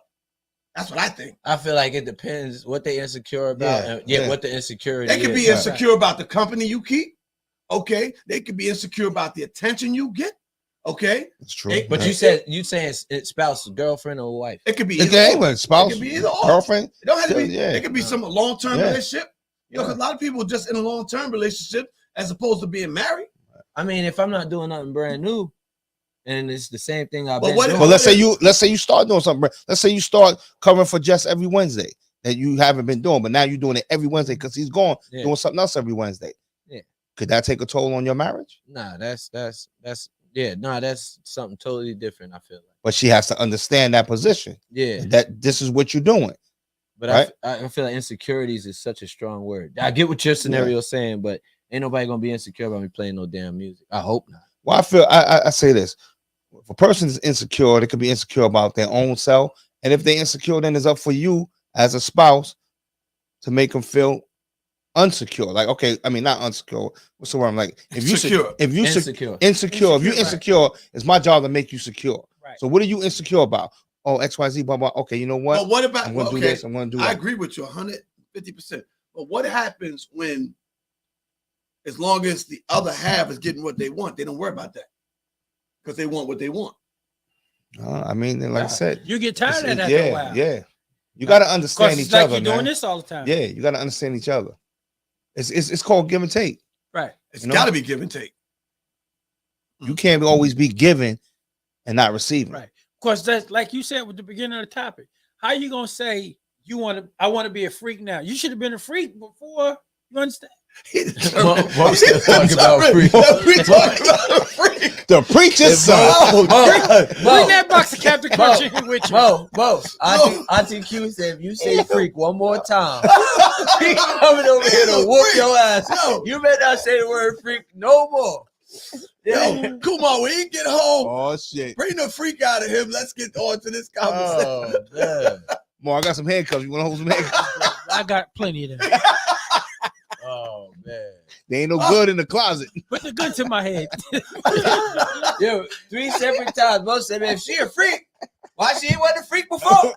That's what I think. I feel like it depends what they insecure about. What the insecurity is. They could be insecure about the company you keep. They could be insecure about the attention you get. Okay, it's true. But you saying it's spouse, girlfriend, or wife? it could be either spouse, it could be either or. girlfriend. It don't have to be. Yeah. It could be some long-term Yeah. relationship. You know, because a lot of people are just in a long-term relationship as opposed to being married. I mean, if I'm not doing nothing brand new, and it's the same thing I've But been what doing. if- Well, let's say you start doing something. Let's say you start covering for Jess every Wednesday that you haven't been doing, but now you're doing it every Wednesday because he's gone doing something else every Wednesday. Yeah. Could that take a toll on your marriage? Nah, that's something totally different. I feel like. But she has to understand that position. Yeah. That this is what you're doing. But right? I feel like insecurities is such a strong word. I get what your scenario is saying, but ain't nobody gonna be insecure about me playing no damn music. I hope not. Well, I say this. If a person is insecure, they could be insecure about their own self. And if they're insecure, then it's up for you as a spouse to make them feel unsecure. Like, okay, I mean, not unsecure. What's the word? I'm like, if you Insecure. Insecure. if you're insecure, it's my job to make you secure. Right. So what are you insecure about? Oh, XYZ, blah, blah. Okay, you know what? But what about? I'm gonna do this. I'm gonna do that. I agree with you 150%. But what happens when, as long as the other half is getting what they want, they don't worry about that because they want what they want. I mean, like I said, You get tired of that yeah, after a while. yeah. You got to understand It's each like other, you're doing man. this all the time. Yeah, you got to understand each other. It's called give and take. Right. It's You know? got to be give and take. You can't always be giving and not receiving. Right. Because that's like you said with the beginning of the topic. How you gonna say I want to be a freak now? You should have been a freak before. You understand? What we talking about freak? We talking about a freak. The preacher's son. Bring that box of Captain Crunch in here with you. Mo, Auntie Q said if you say freak one more time, he coming over here to whoop your ass. Yo. You better not say the word freak no more. Yo, Kumar, when he get home, Oh shit! bring the freak out of him. Let's get on to this conversation. Oh, man. More, I got some handcuffs. You want to hold some handcuffs? I got plenty of them. Oh man. They ain't no good in the closet. Put the gun to my head. Yo, 3 separate times. Mo said, man, if she a freak, why she ain't wasn't a freak before?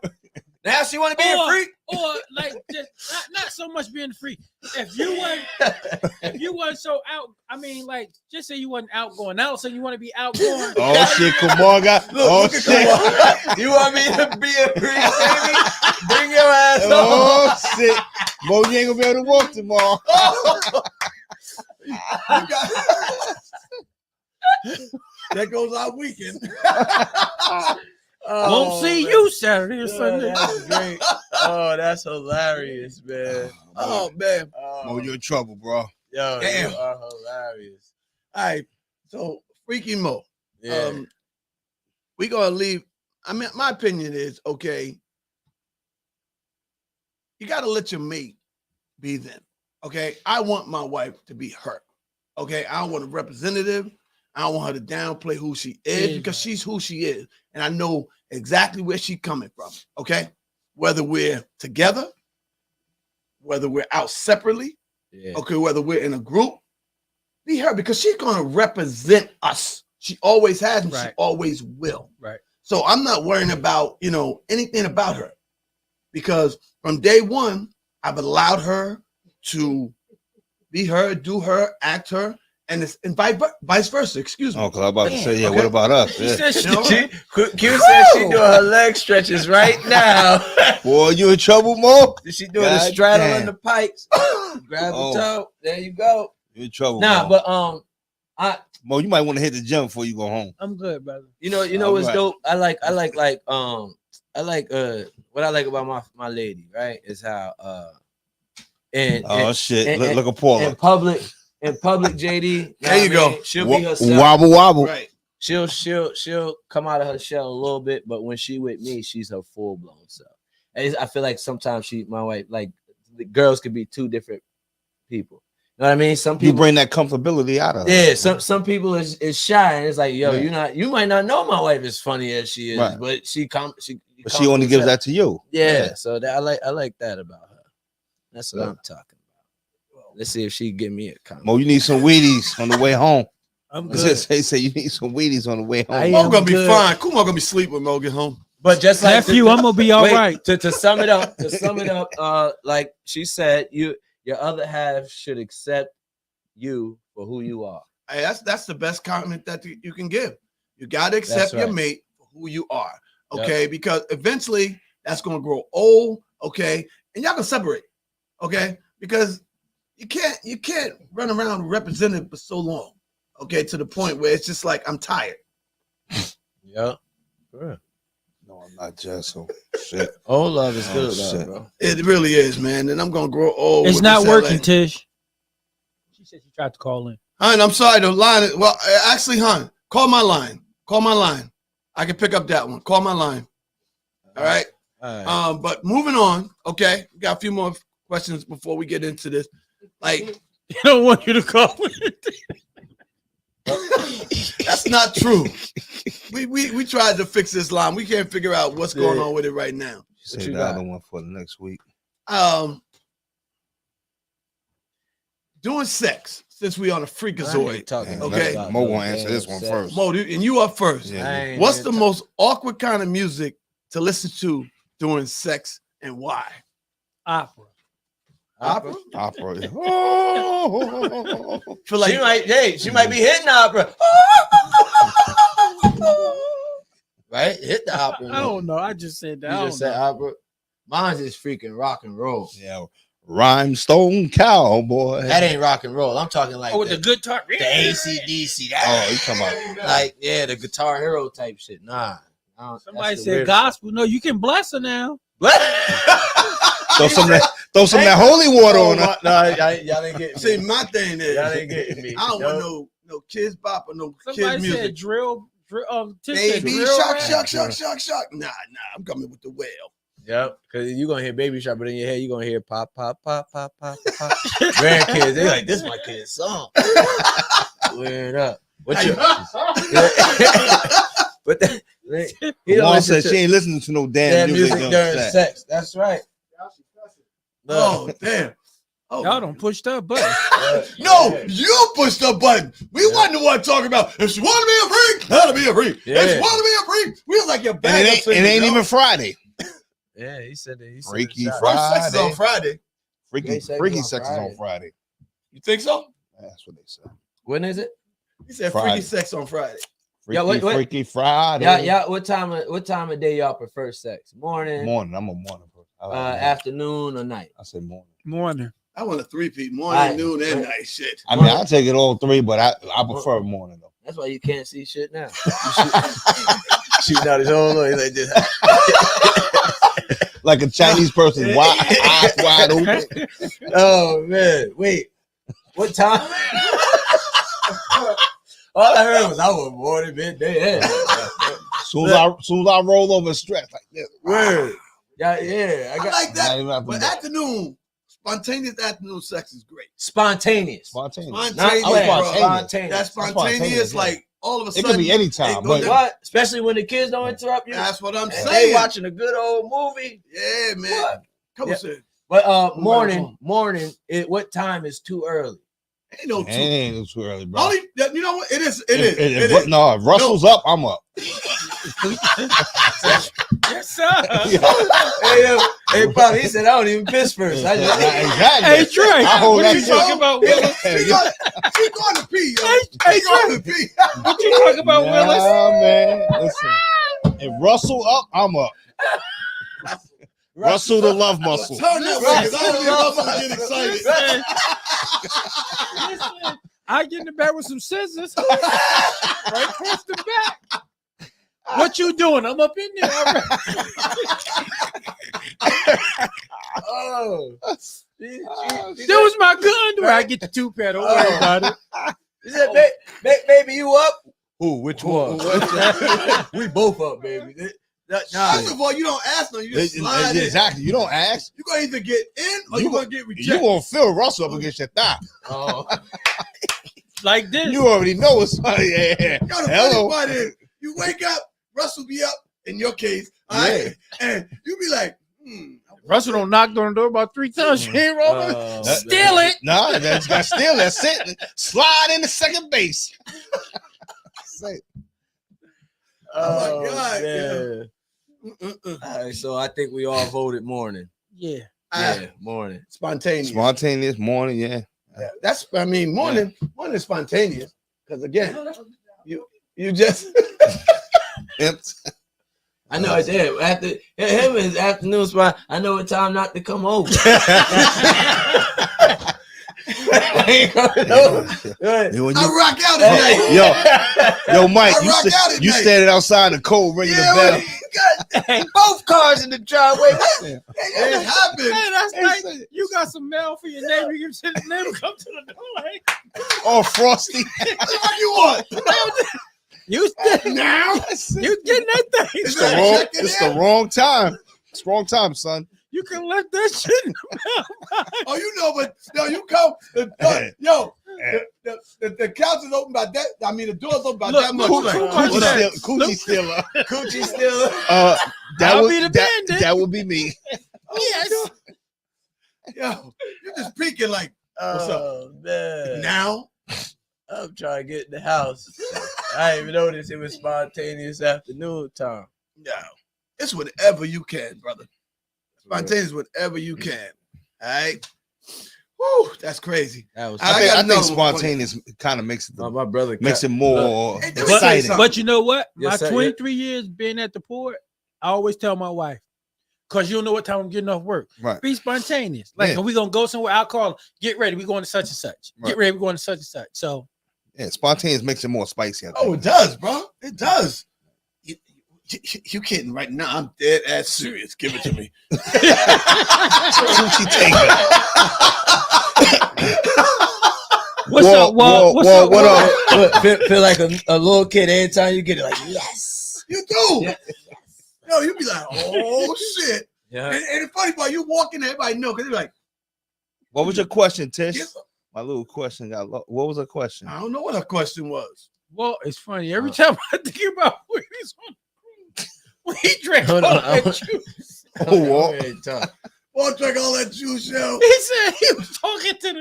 Now she want to be a freak. Or like just, not so much being a freak. If you weren't so out, I mean, like just say you wasn't outgoing. Now so you want to be outgoing. Oh shit! Come on, guy. Oh shit! You want me to be a freak, baby? Bring your ass home. Oh shit! Mo, you ain't gonna be able to walk tomorrow. That goes our weekend. Won't see man. you Saturday or Sunday. That's great. Oh, that's hilarious, man. Oh man. Mo, you're in trouble, bro. Yo, Damn. you are hilarious. All right. So Freaky Mo. Yeah. We gonna leave. I mean, my opinion is okay. You gotta let your mate be them. Okay. I want my wife to be her. Okay. I don't want a representative. I don't want her to downplay who she is because she's who she is. And I know exactly where she's coming from. Okay. Whether we're together, whether we're out separately, okay, whether we're in a group, be her because she's going to represent us. She always has and she always will. Right. So I'm not worrying about, anything about her because from day one, I've allowed her to be her, do her, act her, and vice versa. Excuse me. Oh, because I'm about to say, what about us? She Yeah. said Q said she doing her leg stretches right now. Boy, you in trouble, Mo? She doing the God straddle damn. and the pikes. Grab the toe. There you go. You in trouble, Nah, Mo. but Mo, you might want to hit the gym before you go home. I'm good, brother. you know what's Alright. dope? I like what I like about my lady, right? Is how Shit. and- Look at Paula. in public, JD. There you go. She'll be herself. Wobble, wobble. Right. She'll come out of her shell a little bit, but when she with me, she's her full blown self. And I feel like sometimes my wife, like the girls could be two different people. You know what I mean? Some people You bring that comfortability out of her. yeah, some people is shy and it's like, yo, Yeah. you might not know my wife is funny as she is, Right. but she But she only gives that to you. Yeah, so that I like that about her. That's what I'm talking about. Let's see if she give me a comment. Mo, you need some Wheaties on the way home. I'm Let's good. just say you need some Wheaties on the way home. I Mo am gonna be good. fine. Kumar gonna be sleep when Mo get home. But just like Nephew, I'm gonna be all right. To sum it up, like she said, your other half should accept you for who you are. Hey, that's the best compliment that you can give. You got to accept That's your right. mate for who you are, okay? Because eventually that's going to grow old, okay? And y'all can separate, okay? Because you can't run around representing for so long, okay? To the point where it's just like, I'm tired. Yeah. Sure. No, I'm not just so shit. Old love is good, shit. bro. It really is, man. And I'm going to grow old. It's with not this working, LA. Tish. She said she tried to call in. Hun, I'm sorry. The line is, well, actually, hun, call my line. Call my line. I can pick up that one. Call my line. All right. All right. But moving on, okay. We got a few more questions before we get into this. Like, They don't want you to call in. that's not true. We tried to fix this line. We can't figure out what's going on with it right now. Say the other one for the next week. Doing sex since we on a freakazoid. Okay. Mo gonna answer this one first. Mo, and you up first. Yeah. What's the most awkward kind of music to listen to during sex and why? Opera. Opera. Oh. Feel like she might be hitting opera. Right? Hit the opera. I don't know. I just said that. You just said opera. Mine's is freaking rock and roll. Yeah. Rhinestone Cowboy. That ain't rock and roll. I'm talking like with the guitar. the AC/DC. Oh, you talking about Like, yeah, the Guitar Hero type shit. Nah. Somebody said gospel. No, you can bless her now. What? throw some of that holy water on her. No, y'all ain't getting see, me. my thing is, Y'all ain't getting me. I don't want no kids bop or no Somebody kids music. said drill. Tish said Baby drill shark, rap. shark. Nah, I'm coming with the whale. Yep, because you're gonna hear Baby Shark, but in your head you're gonna hear pop, pop, pop, pop, pop, pop. Grandkids, they like, this my kid's song. Weird up. What you but that he Mom don't said she ain't listening to no damn music during sex. That's right. Oh, damn. Oh. Y'all don't push that button. No, you pushed the button. We wasn't the one talking about if she want to be a freak, let her be a freak. Yeah. If she want to be a freak, we was like your And bad. it ain't even Friday. Yeah, he said it. Freaky shot. Friday. Sex is on Friday. Freaky sex is on Friday. You think so? That's what they said. When is it? He said Friday. freaky sex on Friday. Freaky Friday. Yeah. What time of day y'all prefer sex? Morning. Morning. I'm a morning person. Afternoon or night? I say morning. Morning. I want a 3-peat, morning, Right. noon, and night shit. I mean, I'll take it all three, but I prefer morning though. That's why you can't see shit now. Shooting out his own look. He's like this. Like a Chinese person, eyes wide open. Oh man, wait. What time? All I heard was I was morning, midday. Soon as I roll over and stretch like this. Word. Yeah. I like that. Not even But afternoon, spontaneous afternoon sex is great. Spontaneous. spontaneous. Not Spontaneous, planned. bro. Spontaneous. That's Spontaneous, spontaneous. yeah. Like all of a It sudden, could be any time, they- but What? Especially when the kids don't interrupt you. that's what I'm And saying. they watching a good old movie. Yeah, man. What? Come Yeah. on, sir. But Morning. morning. What time is too early? Ain't no it two. ain't too early, bro. Only, you know what? It is. It is. No, if Russell's up, I'm up. Yes, sir. Hey, Pop, he said I don't even piss first. I just, Exactly. Hey, Trey. I hold What that you talking about, Willis? She going to pee, yo. Hey, She going to pee. What you talking about, Willis? Nah, man. Listen, if Russell up, I'm up. Russell the love muscle. Turn that way, 'cause I don't get Russell to get excited. Listen, I get in the bed with some scissors right across the back. What you doing? I'm up in there already. oh. That was my gun. Where I get the two-pad. Don't worry about it. He said, baby, you up? Who? Which one? We both up, baby. First of all, you don't ask them. You just slide in. Exactly. You don't ask. You're going to either get in or you're going to get You rejected. gonna feel Russell up against your thigh. Oh. Like this. You already know it's yeah. Yo, the funny Hello. part is, you wake up, Russell be up, in your case, all right? And you be like, Russell don't knocked on the door about 3 times. She ain't rolling. Steal it. No, that's still that's it. Slide into second base. Say. Oh my God, yeah. All right, so I think we all voted morning. Yeah. Yeah, morning. Spontaneous. Spontaneous morning, yeah. Yeah, that's, I mean, morning is spontaneous. Because again, You just. I know it's there. After him is afternoon spot. I know what time not to come over. I ain't coming over. I rock out at night. Yo, Mike, you standing outside in the cold ringing the bell. Both cars in the driveway. It happened. Hey, that's like you got some mail for your neighbor. You can the neighbor come to the door like, oh, Frosty. What you want? You now? You getting that thing? It's the wrong time. It's the wrong time, son. You can let that shit in the mailbox. Oh, you know, but no, you come. The couch is open by that. I mean, the door's open by that much. Coochie stealer. Coochie stealer. That would be me. Yes. Yo, you're just peeking like, what's up? Man. Now? I'm trying to get in the house. I didn't even notice it was spontaneous afternoon time. No, it's whatever you can, brother. Spontaneous, whatever you can. All right. Woo, that's crazy. That was. I think spontaneous kind of makes it. My brother makes it more exciting. But you know what? Yes, My 23 years being at the port, I always tell my wife, because you don't know what time I'm getting off work. Right. Be spontaneous. Like, if we're going to go somewhere, I'll call her. Get ready. We're going to such and such. Right. Get ready. We're going to such and such. So. Yeah, spontaneous makes it more spicy. Oh, it does, bro. It does. You kidding right now? I'm dead ass serious. Give it to me. Coochie taker. What's up? What's up? What up? Feel like a little kid every time you get it. Like, yes. You do. Yes. Yo, you be like, oh shit. Yeah. And the funny part, you walk in there, everybody know because they're like, What was your question, Tish? Yes. My little question got lost. What was her question? I don't know what her question was. Well, it's funny. Every time I think about when he's on the cruise, when he drank all that juice. Boy, drank all that juice, yo. He said he was talking to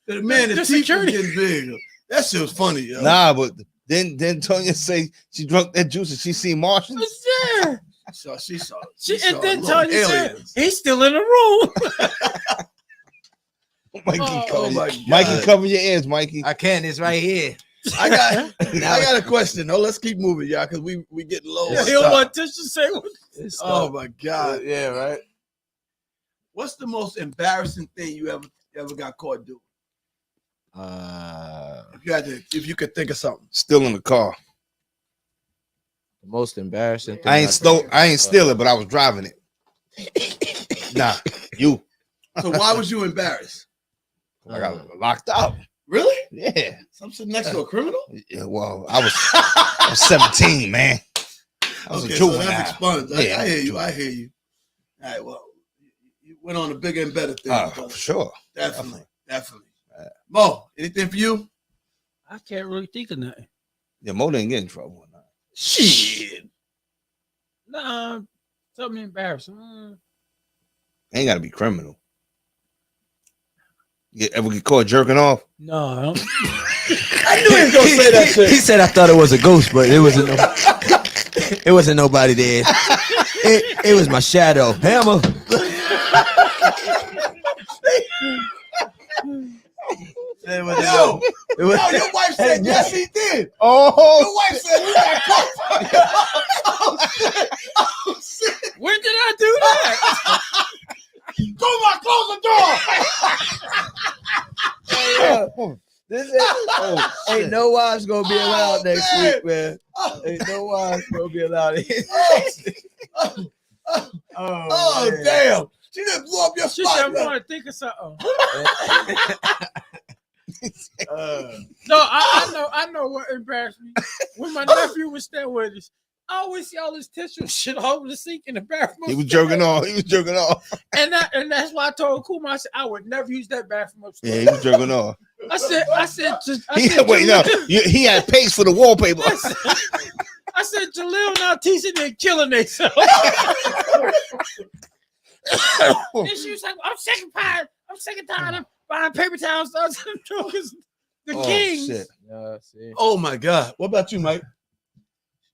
the man, the teeth security. was getting big. That shit was funny, yo. Nah, but then Tonya say she drunk that juice and she seen Martians. Yeah. So she saw. And then Tonya said he's still in the room. Mikey, cover your ears, Mikey. I can. It's right here. I got a question. No, let's keep moving, y'all, because we getting low. He don't want Tish to say what. Oh my God. Yeah, right. What's the most embarrassing thing you ever got caught doing? If you could think of something. Still in the car. The most embarrassing thing. I ain't steal it, but I was driving it. Nah, you. So why was you embarrassed? I got locked up. Really? Yeah. I'm sitting next to a criminal? Yeah, well, I was 17, man. I was a juvenile. So that's expunged. I hear you. I hear you. All right, well, you went on to bigger and better things. For sure. Definitely. Mo, anything for you? I can't really think of nothing. Yeah, Mo didn't get in trouble. Shit. Nah, something embarrassing. Ain't got to be criminal. You ever get caught jerking off? No, I don't. I knew he was gonna say that shit. He said I thought it was a ghost, but it wasn't. It wasn't nobody there. It was my shadow, Hammer. Yo, your wife said yes, he did. Oh, your wife said you got caught. Oh shit! When did I do that? Close the door. Ain't no wives gonna be allowed next week, man. Ain't no wives gonna be allowed. Oh damn! She just blew up your She spot. said, "I want to think of something." No, I know what embarrassed me. When my nephew was staying with us, I always see all this tissue shit all over the sink in the bathroom. He was jerking off. And that's why I told Kuma, I said I would never use that bathroom upstairs. Yeah, he was jerking off. I said, he had paste for the wallpaper. I said, Jaleel now teaching and killing themselves. And she was like, I'm sick and tired of buying paper towels. The Kings. Shit. Oh my God! What about you, Mike?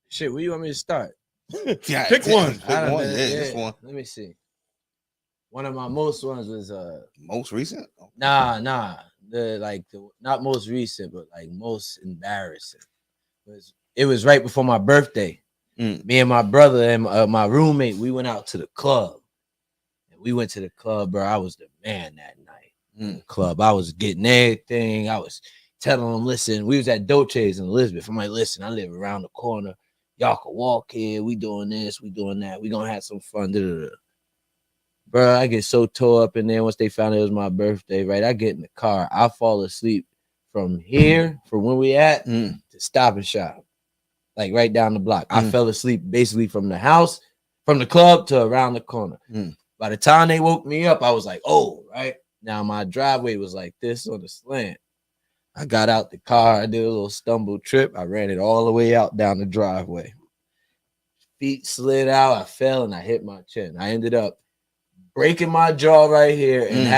Shit, where you want me to start? Pick one. Just one. Let me see. One of my most ones was most recent. Nah. Not most recent, but like most embarrassing. Was it was right before my birthday. Me and my brother and my roommate, we went out to the club. And we went to the club, bro. I was the man that night. Club. I was getting everything. I was telling them, listen, we was at Dolce's in Elizabeth. I'm like, listen, I live around the corner. Y'all can walk here. We doing this. We doing that. We gonna have some fun. Bro, I get so tore up in there once they found it was my birthday, right? I get in the car. I fall asleep from here, from where we at, to Stop and Shop. Like right down the block. I fell asleep basically from the house, from the club to around the corner. By the time they woke me up, I was like, oh, right? Now my driveway was like this on the slant. I got out the car. I did a little stumble trip. I ran it all the way out down the driveway. Feet slid out. I fell and I hit my chin. I ended up breaking my jaw right here and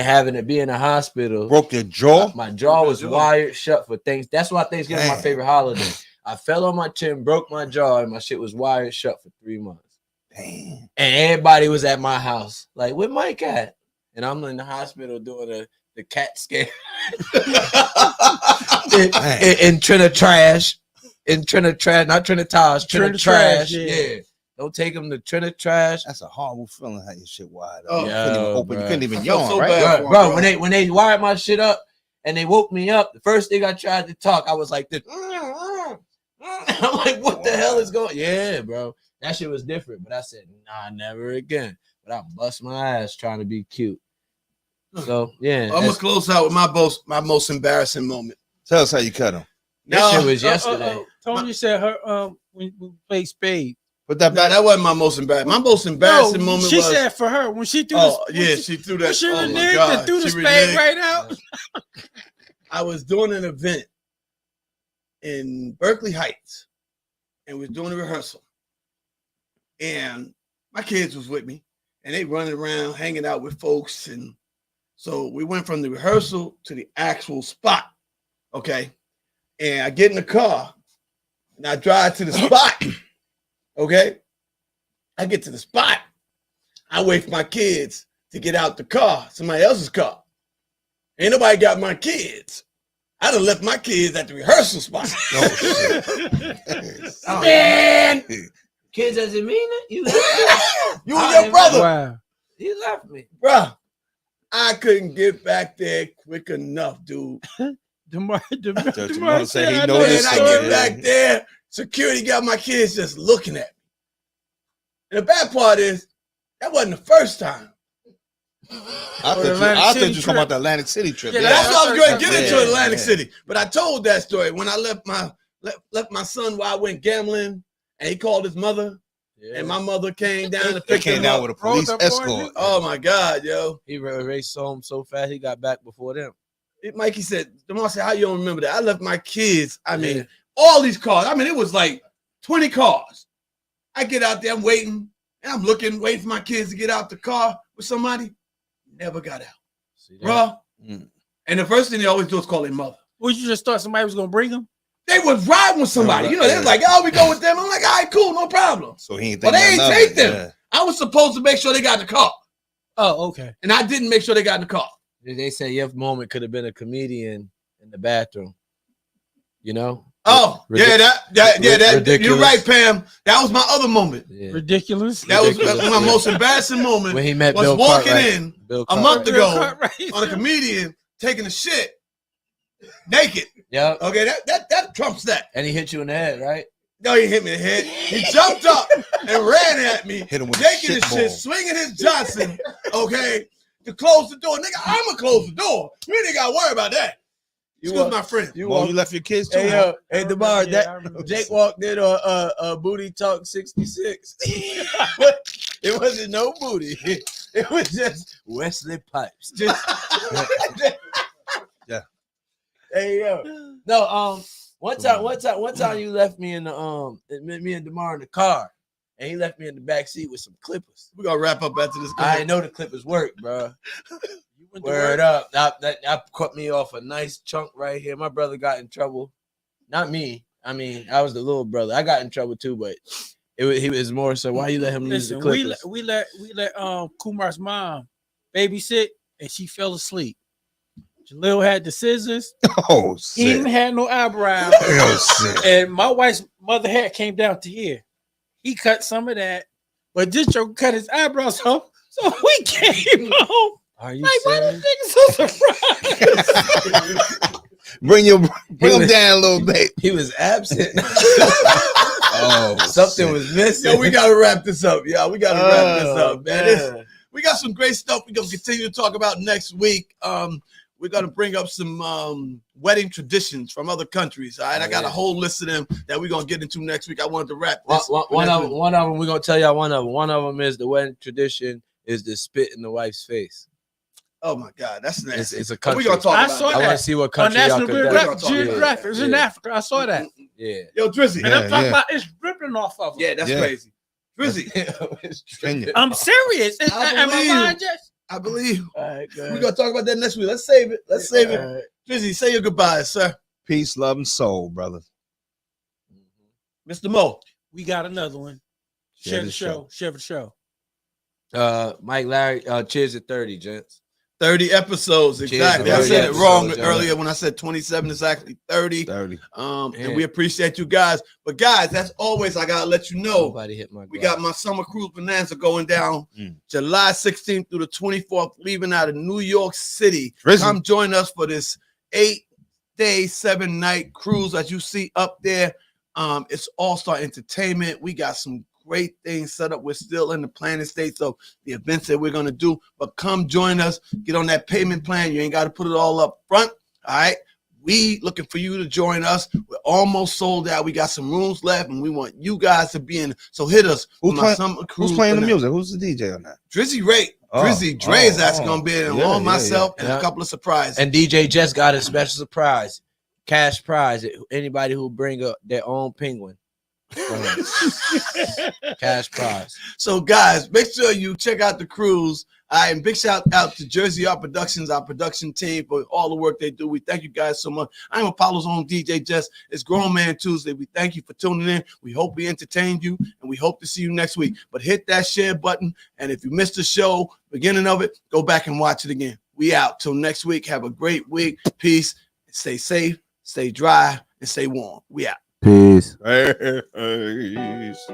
having to be in the hospital. Broke your jaw? My jaw was wired shut for things. That's why Thanksgiving is my favorite holiday. I fell on my chin, broke my jaw, and my shit was wired shut for 3 months. Damn. And everybody was at my house. Like, where Mike at? And I'm in the hospital doing the CAT scan. in Trinitrash. In Trinitrash, not Trinitage, Trinitrash. Yeah. Don't take them to Trinitrash. That's a horrible feeling how your shit wired up. Oh, You couldn't even yawn, so right? bad Bro, when they wired my shit up and they woke me up, the first thing I tried to talk, I was like this. I'm like, what the hell is going? Yeah, bro. That shit was different. But I said, nah, never again. But I bust my ass trying to be cute. So yeah. I'm gonna close out with my most embarrassing moment. Tell us how you cut him. This shit was yesterday. Tony said her when we played spade. Put that No, back. that wasn't my most embarrassing. My most embarrassing moment she was. She said for her when she threw she threw that. She Oh my reneged God, and threw the she spade reneged. right out. I was doing an event in Berkeley Heights and was doing a rehearsal. And my kids was with me and they running around hanging out with folks. And so we went from the rehearsal to the actual spot. Okay. And I get in the car and I drive to the spot. Okay. I get to the spot. I wait for my kids to get out the car, somebody else's car. Ain't nobody got my kids. I done left my kids at the rehearsal spot. Oh, man. Kids doesn't mean it. You left me. You and your brother. Wow. You left me. Bruh, I couldn't get back there quick enough, dude. DeMar DeMar said he I know know this And I story. get back there, security got my kids just looking at me. And the bad part is, that wasn't the first time. I thought you was talking about the Atlantic City trip. Yeah, That's what I was going to get Yeah, into Atlantic yeah. City. But I told that story when I left my son while I went gambling, and he called his mother, and my mother came down to They pick came him down up. with a police escort. Oh my God, yo. He raced home so fast he got back before them. Mikey said, DeMar said, how you don't remember that? I left my kids, all these cars. It was like 20 cars. I get out there, I'm waiting, and I'm waiting for my kids to get out the car with somebody. Never got out. Bruh. And the first thing they always do is call their mother. Well, you just thought somebody was gonna bring them? They was riding with somebody. They was like, oh, we go with them. I'm like, all right, cool, no problem. So he ain't But they ain't take them. Yeah. I was supposed to make sure they got in the car. Oh, okay. And I didn't make sure they got in the car. They say your moment could have been a comedian in the bathroom. You know? Oh, Ridiculous. You're right, Pam. That was my other moment. Yeah. Ridiculous. That was my most embarrassing moment. When he met was Bill walking Cartwright. in Bill a month Cartwright. ago on a comedian taking a shit naked. Yep. Okay, that trumps that. And he hit you in the head, right? No, he hit me in the head. He jumped up and ran at me, Hit him with a naked shit as ball. shit, swinging his Johnson, okay, to close the door. Nigga, I'm going to close the door. You ain't got to worry about that. Excuse my friend. You left your kids too. Hey, hey, DeMar, I remember. Jake walked in on Booty Talk 66. It wasn't no booty. It was just Wesley Pipes. Just Yeah. Hey, yo. No, one time you left me in the me and DeMar in the car, and he left me in the back seat with some clippers. We're going to wrap up after this. I didn't know the clippers work, bro. Word up. That cut me off a nice chunk right here. My brother got in trouble. Not me. I mean, I was the little brother. I got in trouble too, but he was more so. Why you let him use the Listen, clippers? we let Kumar's mom babysit, and she fell asleep. Jalil had the scissors. Oh, He even shit. had no eyebrows. Oh, shit. And my wife's mother hair came down to here. He cut some of that, but this joke cut his eyebrows off. So we came home. Are you Like, why serious? this nigga so surprised? Bring him down a little bit. He was absent. Oh, Something shit. was missing. Yo, we gotta wrap this up. Yeah, we gotta wrap this up, man. man. We got some great stuff we're gonna continue to talk about next week. We're gonna bring up some wedding traditions from other countries. All right, I got a whole list of them that we're gonna get into next week. I wanted to wrap this. One of them, we're gonna tell y'all one of them. One of them is the wedding tradition is to spit in the wife's face. Oh my God, that's nasty. It's a country. We're gonna talk I about saw that. I that. want to see what On country y'all National could do. Geographic. It was in Africa. I saw that. Yeah. Yo, Drizzy. And I'm talking yeah. about it's dripping off of them. Yeah, that's crazy. Drizzy, Kenya. I'm serious. Am I lying, Jess? I believe All right, we're gonna talk about that next week. Let's save it. Let's save it. Drizzy, say your goodbyes, sir. Peace, love, and soul, brother. Mr. Mo. We got another one. Share the show. Share the show. Mike Larry, cheers at 30, gents. 30 episodes, exactly. I 30 said it wrong episodes, earlier when I said 27. It's actually 30. 30. And we appreciate you guys. But guys, as always, I gotta let you know Nobody hit my we got my summer cruise bonanza going down July 16th through the 24th, leaving out of New York City. Come join us for this 8-day, 7-night cruise as you see up there. It's all-star entertainment. We got some great things set up. We're still in the planning stage of the events that we're going to do, but come join us. Get on that payment plan. You ain't got to put it all up front. All right. We looking for you to join us. We're almost sold out. We got some rooms left, and we want you guys to be in. So hit us. Who's playing the music? Who's the DJ on that? Drizzy Ray. Drizzy Dre is actually going to be in along myself and a couple of surprises. And DJ just got a special surprise. Cash prize. Anybody who bring up their own penguin. Cash prize. So guys, make sure you check out the cruise. And big shout out to Jersey Art Productions, our production team, for all the work they do. We thank you guys so much. I'm Apollo's own DJ Jess. It's Grown Man Tuesday. We thank you for tuning in. We hope we entertained you, and we hope to see you next week. But hit that share button, and if you missed the show, beginning of it, go back and watch it again. We out till next week. Have a great week. Peace. Stay safe, stay dry, and stay warm. We out. Peace. Peace.